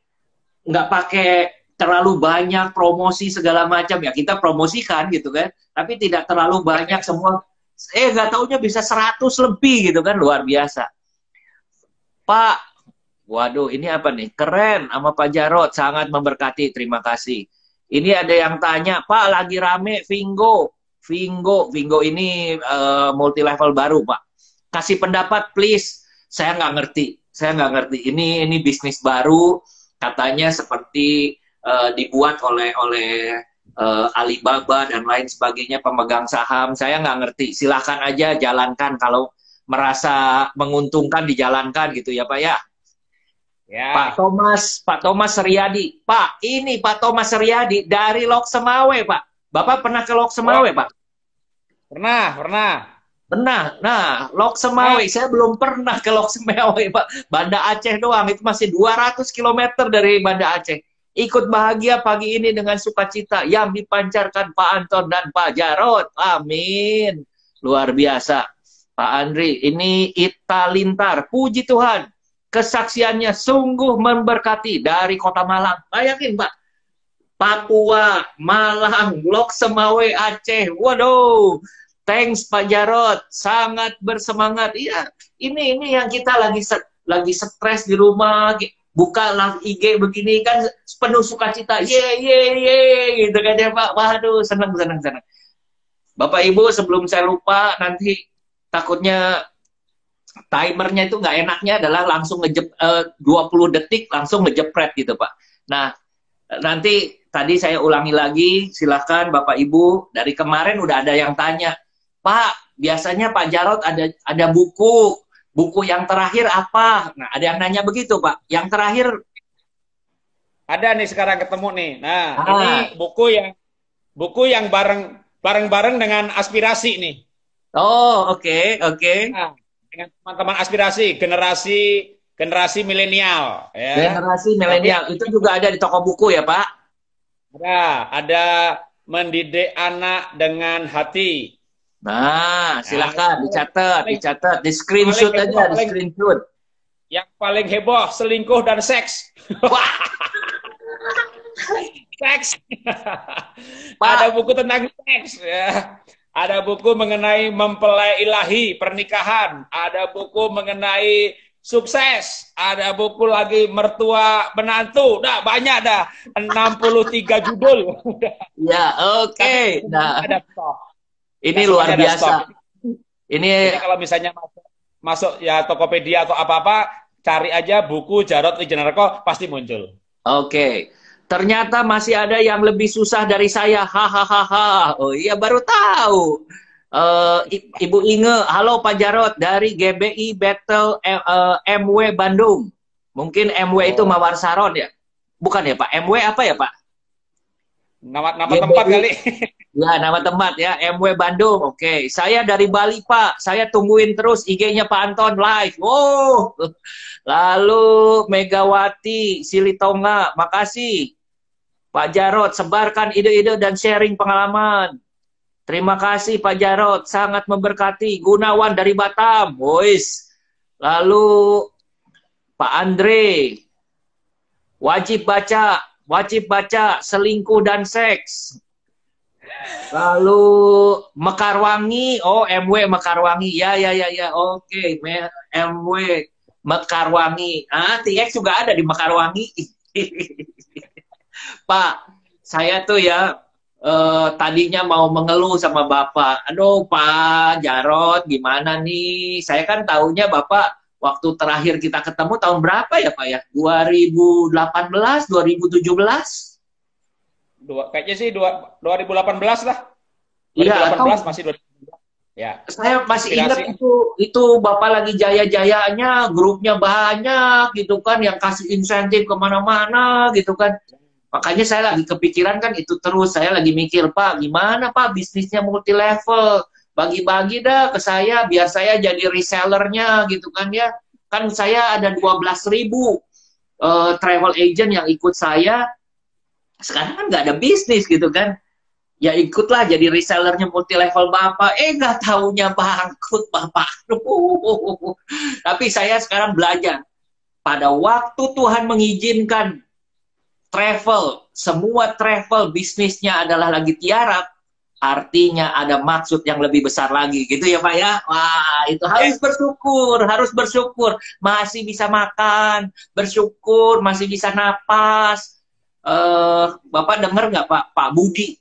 nggak pakai terlalu banyak promosi segala macam ya. Kita promosikan gitu kan, tapi tidak terlalu banyak semua. Nggak taunya bisa 100 lebih gitu kan, luar biasa. Pak, waduh ini apa nih? Keren sama Pak Jarod, sangat memberkati, terima kasih. Ini ada yang tanya, Pak lagi rame Vingo. Vingo ini multi level baru Pak. Kasih pendapat please. Saya nggak ngerti. Ini bisnis baru. Katanya seperti dibuat oleh Alibaba dan lain sebagainya, pemegang saham. Saya nggak ngerti. Silahkan aja jalankan kalau merasa menguntungkan dijalankan gitu ya Pak ya. Ya. Pak Thomas Riyadi. Pak, ini Pak Thomas Riyadi dari Lok Semawe Pak. Bapak pernah ke Lok Semawe, Pak? Pernah. Nah, Lok Semawe. Saya belum pernah ke Lok Semawe, Pak. Banda Aceh doang. Itu masih 200 km dari Banda Aceh. Ikut bahagia pagi ini dengan sukacita yang dipancarkan Pak Anton dan Pak Jarod. Amin. Luar biasa. Pak Andri, ini Ita Lintar. Puji Tuhan. Kesaksiannya sungguh memberkati dari Kota Malang. Bayangin, Pak. Papua, Malang, Lok Semawe, Aceh. Waduh, thanks Pak Jarod, sangat bersemangat. Iya, ini yang kita lagi stres di rumah, buka IG begini kan penuh sukacita. Ye gitu kan ya Pak. Waduh, senang. Bapak Ibu, sebelum saya lupa nanti takutnya timernya itu nggak enaknya adalah langsung 20 detik langsung ngejepret gitu Pak. Nah, nanti tadi saya ulangi lagi, silahkan Bapak Ibu. Dari kemarin udah ada yang tanya, Pak, biasanya Pak Jarod ada buku yang terakhir apa? Nah, ada yang nanya begitu Pak. Yang terakhir ada nih sekarang ketemu nih. Nah, ini buku yang bareng dengan aspirasi nih. Oh, oke. Nah, dengan teman-teman aspirasi generasi milenial. Ya. Generasi milenial itu juga ada di toko buku ya Pak? Ada mendidik anak dengan hati. Nah, silakan dicatat, di screenshot aja, di screenshot. Yang paling heboh selingkuh dan seks. Wah. Seks. Ada buku tentang seks ya. Ada buku mengenai mempelai ilahi pernikahan, ada buku mengenai sukses, ada buku lagi mertua menantu, banyak dah, 63 judul. Ya, oke. Nah, ada stop. Ini luar biasa. Ini kalau misalnya masuk ya Tokopedia atau apa-apa, cari aja buku Jarod Wijanarko, pasti muncul. Oke. Ternyata masih ada yang lebih susah dari saya. Hahaha. Oh iya, baru tahu. Ibu Inge, halo Pak Jarod dari GBI Battle MW Bandung. Mungkin MW itu Oh, Mawar Saron ya? Bukan ya Pak? MW apa ya Pak? nama tempat GBI. kali. Ya, nama tempat ya, MW Bandung. Oke, saya dari Bali, Pak. Saya tungguin terus IG-nya Pak Anton live. Wow. Lalu Megawati Silitonga, makasih. Pak Jarod, sebarkan ide-ide dan sharing pengalaman. Terima kasih Pak Jarod, sangat memberkati. Gunawan dari Batam, boys. Lalu Pak Andre, wajib baca selingkuh dan seks. Lalu Mekarwangi, oh MW Mekarwangi, ya, oke, MW Mekarwangi. TX juga ada di Mekarwangi. Pak, saya tuh ya tadinya mau mengeluh sama Bapak. Aduh Pak Jarod, gimana nih? Saya kan taunya Bapak waktu terakhir kita ketemu tahun berapa ya Pak ya? 2018, 2017? Kayaknya sih 2018 lah. Iya, 2018 atau masih 2018. Ya. saya masih ingat Inspirasi. itu Bapak lagi jaya-jayanya, grupnya banyak gitu kan, yang kasih insentif kemana-mana gitu kan. Makanya saya lagi kepikiran kan itu terus. Saya lagi mikir, Pak, gimana Pak bisnisnya multi level? Bagi-bagi dah ke saya, biar saya jadi resellernya gitu kan ya. Kan saya ada 12.000 travel agent yang ikut saya. Sekarang kan nggak ada bisnis gitu kan. Ya ikutlah jadi resellernya multi level Bapak. Nggak taunya bangkrut Bapak. Aduh. Tapi saya sekarang belajar. Pada waktu Tuhan mengizinkan travel, semua travel bisnisnya adalah lagi tiarap, artinya ada maksud yang lebih besar lagi, gitu ya Pak ya. Wah, itu harus bersyukur, masih bisa makan, bersyukur masih bisa napas. Bapak dengar nggak Pak Budi,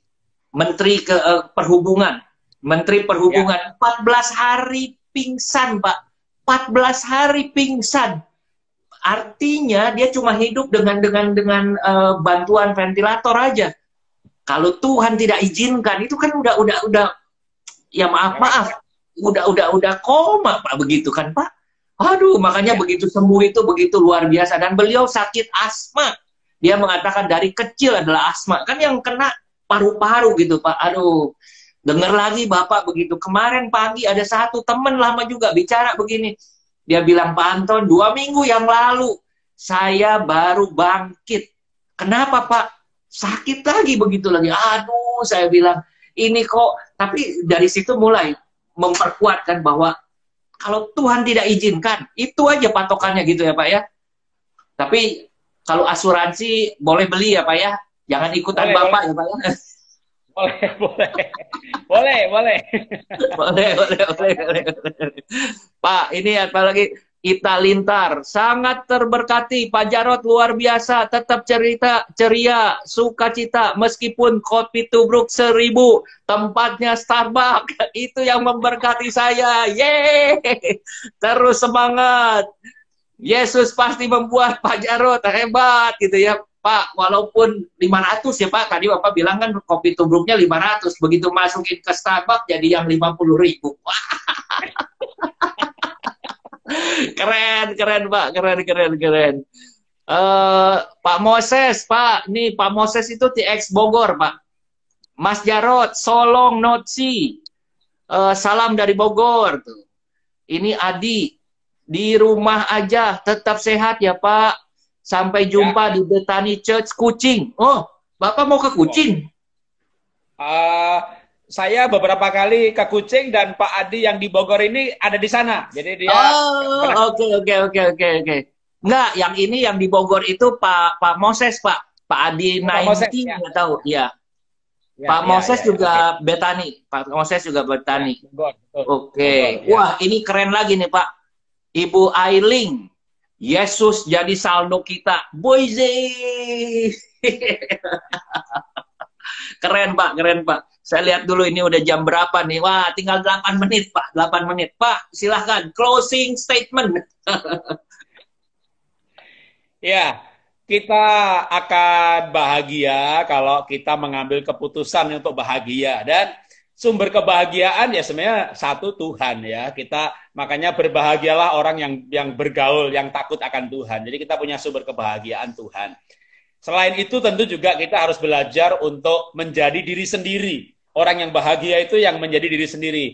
Menteri Perhubungan, Menteri Perhubungan, 14 hari pingsan Pak, 14 hari pingsan. Artinya dia cuma hidup dengan bantuan ventilator aja. Kalau Tuhan tidak izinkan, itu kan udah ya maaf, udah koma Pak, begitu kan Pak. Aduh, makanya begitu sembuh itu begitu luar biasa. Dan beliau sakit asma. Dia mengatakan dari kecil adalah asma. Kan yang kena paru-paru gitu Pak. Aduh, denger lagi Bapak begitu. Kemarin pagi ada satu teman lama juga bicara begini. Dia bilang, Pak Anton, 2 minggu yang lalu saya baru bangkit. Kenapa Pak? Sakit lagi begitu lagi. Aduh, saya bilang, ini kok. Tapi dari situ mulai memperkuatkan bahwa kalau Tuhan tidak izinkan, itu aja patokannya gitu ya Pak ya. Tapi kalau asuransi boleh beli ya Pak ya. Jangan ikutan Bapak ya Pak ya. Boleh. Boleh. Pak, ini apalagi Ita Lintar, sangat terberkati. Pak Jarod luar biasa, tetap ceria, sukacita, meskipun kopi tubruk 1000, tempatnya Starbucks. Itu yang memberkati saya. Yeay! Terus semangat. Yesus pasti membuat Pak Jarod hebat gitu ya. Pak, walaupun 500 ya Pak, tadi Bapak bilang kan kopi tubruknya 500, begitu masukin ke Starbucks jadi yang 50.000. Keren Pak, keren. Pak Moses, Pak, nih Pak Moses itu TX Bogor Pak. Mas Jarod, Solong Notsi, salam dari Bogor tuh. Ini Adi, di rumah aja, tetap sehat ya Pak. Sampai jumpa di Bethany Church Kucing. Oh, Bapak mau ke Kucing? Saya beberapa kali ke Kucing dan Pak Adi yang di Bogor ini ada di sana. Jadi dia oke. Enggak, yang ini yang di Bogor itu Pak Moses, Pak. Pak Adi Nainti nggak tahu. Iya. Pak Moses juga Bethany. Pak Moses juga Bethany. Oke. Wah, ini keren lagi nih, Pak. Ibu Ailing. Yesus jadi saldo kita. Boise. Keren Pak, keren Pak. Saya lihat dulu ini udah jam berapa nih. Wah, tinggal 8 menit Pak, 8 menit. Pak, silahkan closing statement. Ya, kita akan bahagia kalau kita mengambil keputusan untuk bahagia, dan sumber kebahagiaan ya sebenarnya satu, Tuhan ya. Kita makanya berbahagialah orang yang bergaul, yang takut akan Tuhan. Jadi kita punya sumber kebahagiaan Tuhan. Selain itu tentu juga kita harus belajar untuk menjadi diri sendiri. Orang yang bahagia itu yang menjadi diri sendiri.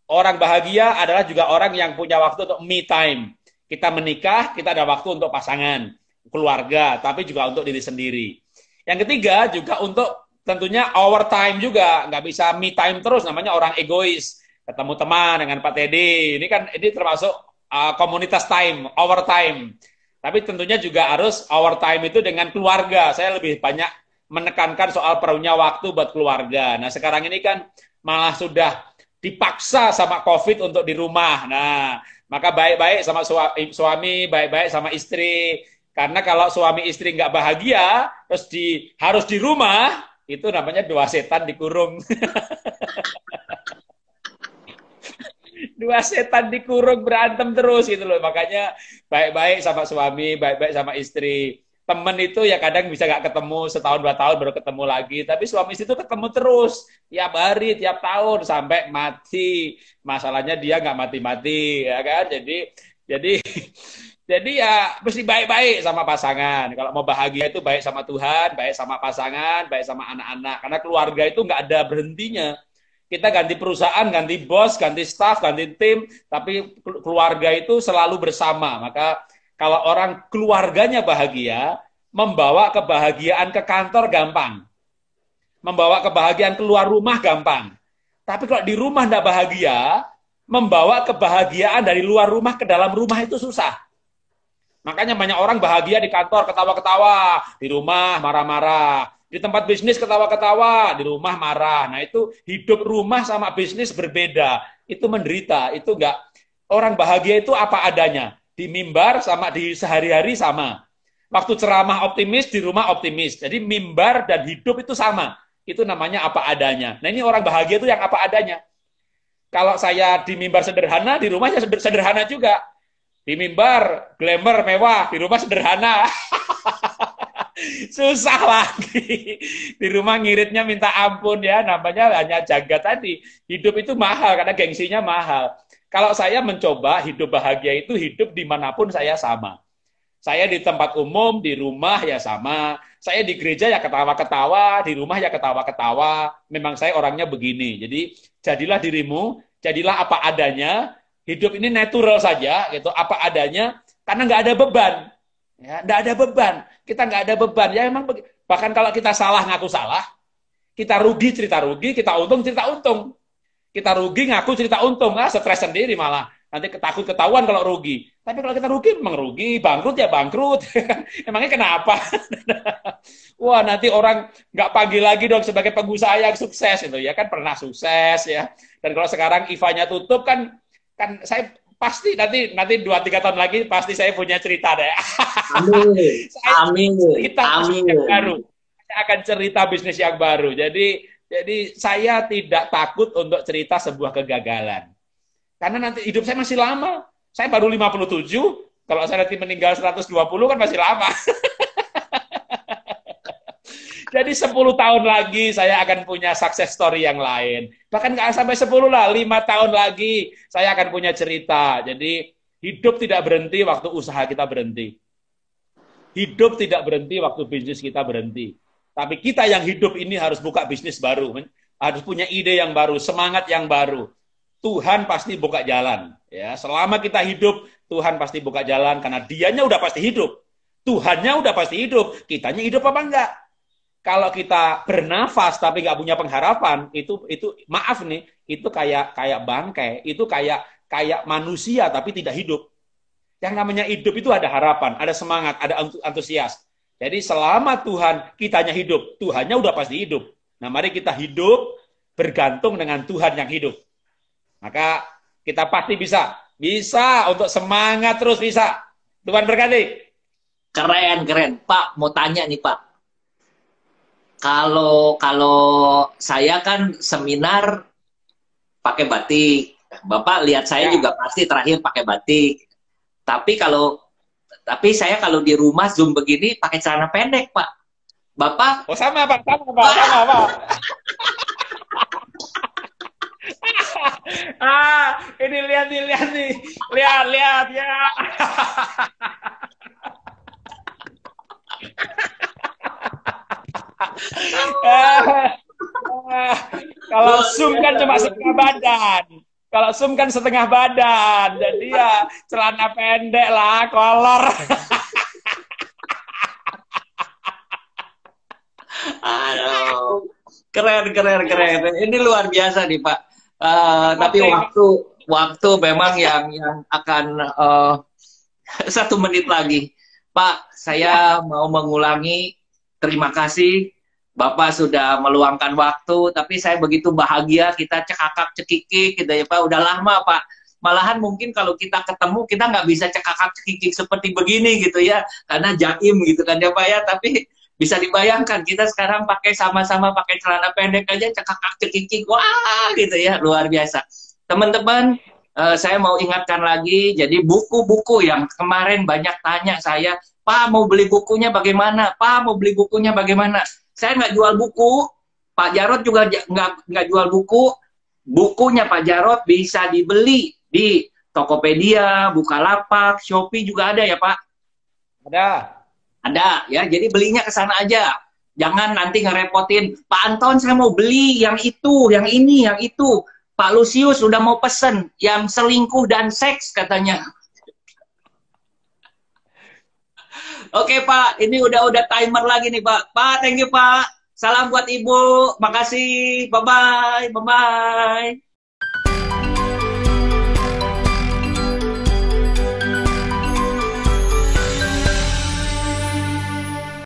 Orang bahagia adalah juga orang yang punya waktu untuk me time. Kita menikah, kita ada waktu untuk pasangan, keluarga, tapi juga untuk diri sendiri. Yang ketiga juga untuk tentunya our time juga. Nggak bisa me time terus, namanya orang egois. Ketemu teman dengan Pak Teddy, ini termasuk komunitas time, our time. Tapi tentunya juga harus our time itu dengan keluarga. Saya lebih banyak menekankan soal perlunya waktu buat keluarga. Nah sekarang ini kan malah sudah dipaksa sama COVID untuk di rumah. Nah, maka baik-baik sama suami, baik-baik sama istri. Karena kalau suami istri nggak bahagia, terus harus di rumah, itu namanya dua setan dikurung. Dua setan dikurung berantem terus gitu loh. Makanya baik-baik sama suami, baik-baik sama istri. Temen itu ya kadang bisa nggak ketemu setahun 2 tahun baru ketemu lagi, tapi suami istri itu ketemu terus tiap hari tiap tahun sampai mati. Masalahnya dia nggak mati-mati ya kan. Jadi jadi ya mesti baik-baik sama pasangan. Kalau mau bahagia itu baik sama Tuhan, baik sama pasangan, baik sama anak-anak. Karena keluarga itu nggak ada berhentinya. Kita ganti perusahaan, ganti bos, ganti staff, ganti tim, tapi keluarga itu selalu bersama. Maka kalau orang keluarganya bahagia, membawa kebahagiaan ke kantor gampang. Membawa kebahagiaan keluar rumah gampang. Tapi kalau di rumah tidak bahagia, membawa kebahagiaan dari luar rumah ke dalam rumah itu susah. Makanya banyak orang bahagia di kantor ketawa-ketawa, di rumah marah-marah. Di tempat bisnis ketawa-ketawa, di rumah marah. Nah itu hidup rumah sama bisnis berbeda. Itu menderita, itu enggak. Orang bahagia itu apa adanya. Di mimbar sama di sehari-hari sama. Waktu ceramah optimis, di rumah optimis. Jadi mimbar dan hidup itu sama. Itu namanya apa adanya. Nah ini orang bahagia itu yang apa adanya. Kalau saya di mimbar sederhana, di rumah ya sederhana juga. Di mimbar, glamour, mewah. Di rumah sederhana. Susah lagi. Di rumah ngiritnya minta ampun ya. Namanya hanya jaga tadi. Hidup itu mahal karena gengsinya mahal. Kalau saya mencoba hidup bahagia itu hidup dimanapun saya sama. Saya di tempat umum, di rumah ya sama. Saya di gereja ya ketawa-ketawa, di rumah ya ketawa-ketawa. Memang saya orangnya begini. Jadi jadilah dirimu, jadilah apa adanya. Hidup ini natural saja, gitu. Apa adanya, karena nggak ada beban. Ya, nggak ada beban. Kita nggak ada beban. Ya emang bahkan kalau kita salah ngaku salah, kita rugi cerita rugi, kita untung cerita untung. Kita rugi ngaku cerita untung, stres sendiri malah. Nanti takut ketahuan kalau rugi. Tapi kalau kita rugi, memang rugi. Bangkrut ya bangkrut. Emangnya kenapa? Wah, nanti orang nggak panggil lagi dong sebagai pengusaha yang sukses. Itu ya kan pernah sukses ya. Dan kalau sekarang IVA-nya tutup kan saya pasti nanti 2-3 tahun lagi pasti saya punya cerita deh. Amin. Amin. Cerita Amin. yang baru. Saya akan cerita bisnis yang baru. Jadi saya tidak takut untuk cerita sebuah kegagalan. Karena nanti hidup saya masih lama. Saya baru 57, kalau saya nanti meninggal 120 kan masih lama. Jadi 10 tahun lagi saya akan punya success story yang lain. Bahkan nggak sampai 10 lah, 5 tahun lagi saya akan punya cerita. Jadi hidup tidak berhenti waktu usaha kita berhenti. Hidup tidak berhenti waktu bisnis kita berhenti. Tapi kita yang hidup ini harus buka bisnis baru. Harus punya ide yang baru, semangat yang baru. Tuhan pasti buka jalan. Ya, selama kita hidup, Tuhan pasti buka jalan karena Dianya udah pasti hidup. Tuhannya udah pasti hidup. Kitanya hidup apa enggak? Kalau kita bernafas tapi nggak punya pengharapan, itu maaf nih, itu kayak bangkai, itu kayak manusia tapi tidak hidup. Yang namanya hidup itu ada harapan, ada semangat, ada antusias. Jadi selama Tuhan kitanya hidup, Tuhannya udah pasti hidup. Nah, mari kita hidup bergantung dengan Tuhan yang hidup. Maka kita pasti bisa untuk semangat terus bisa. Tuhan berkati. Keren. Pak, mau tanya nih Pak. Kalau kalau saya kan seminar pakai batik. Bapak lihat saya Ya. juga pasti terakhir pakai batik. Tapi saya kalau di rumah Zoom begini pakai celana pendek, Pak. Bapak Oh sama Pak, sama Pak, sama Pak. Ini lihat nih, lihat nih. Lihat, lihat ya. Eh, Kalau luar Zoom kan biasa, cuma luar setengah biasa. badan. Kalau Zoom kan setengah badan. Jadi ya celana pendek lah, kolor. Aduh, keren, keren, keren. Ini luar biasa nih, Pak. Tapi Oke, waktu memang yang akan 1 menit lagi. Pak, ya. saya mau mengulangi terima kasih Bapak sudah meluangkan waktu, tapi saya begitu bahagia kita cekakak cekikik gitu ya Pak. Udah lama Pak. Malahan mungkin kalau kita ketemu kita nggak bisa cekakak cekikik seperti begini gitu ya, karena jaim gitu kan ya Pak ya. Tapi bisa dibayangkan kita sekarang pakai sama-sama pakai celana pendek aja cekakak cekikik, wah gitu ya, luar biasa. Teman-teman, saya mau ingatkan lagi, jadi buku-buku yang kemarin banyak tanya saya, Pak mau beli bukunya bagaimana? Pak mau beli bukunya bagaimana? Saya nggak jual buku, Pak Jarot juga nggak jual buku. Bukunya Pak Jarot bisa dibeli di Tokopedia, Bukalapak, Shopee juga ada ya Pak? Ada. Ada ya, jadi belinya ke sana aja. Jangan nanti ngerepotin, Pak Anton saya mau beli yang itu, yang ini, yang itu. Pak Lusius udah mau pesen yang selingkuh dan seks katanya. Oke Pak, ini udah timer lagi nih Pak. Pak, thank you Pak. Salam buat Ibu. Makasih. Bye bye. Bye bye.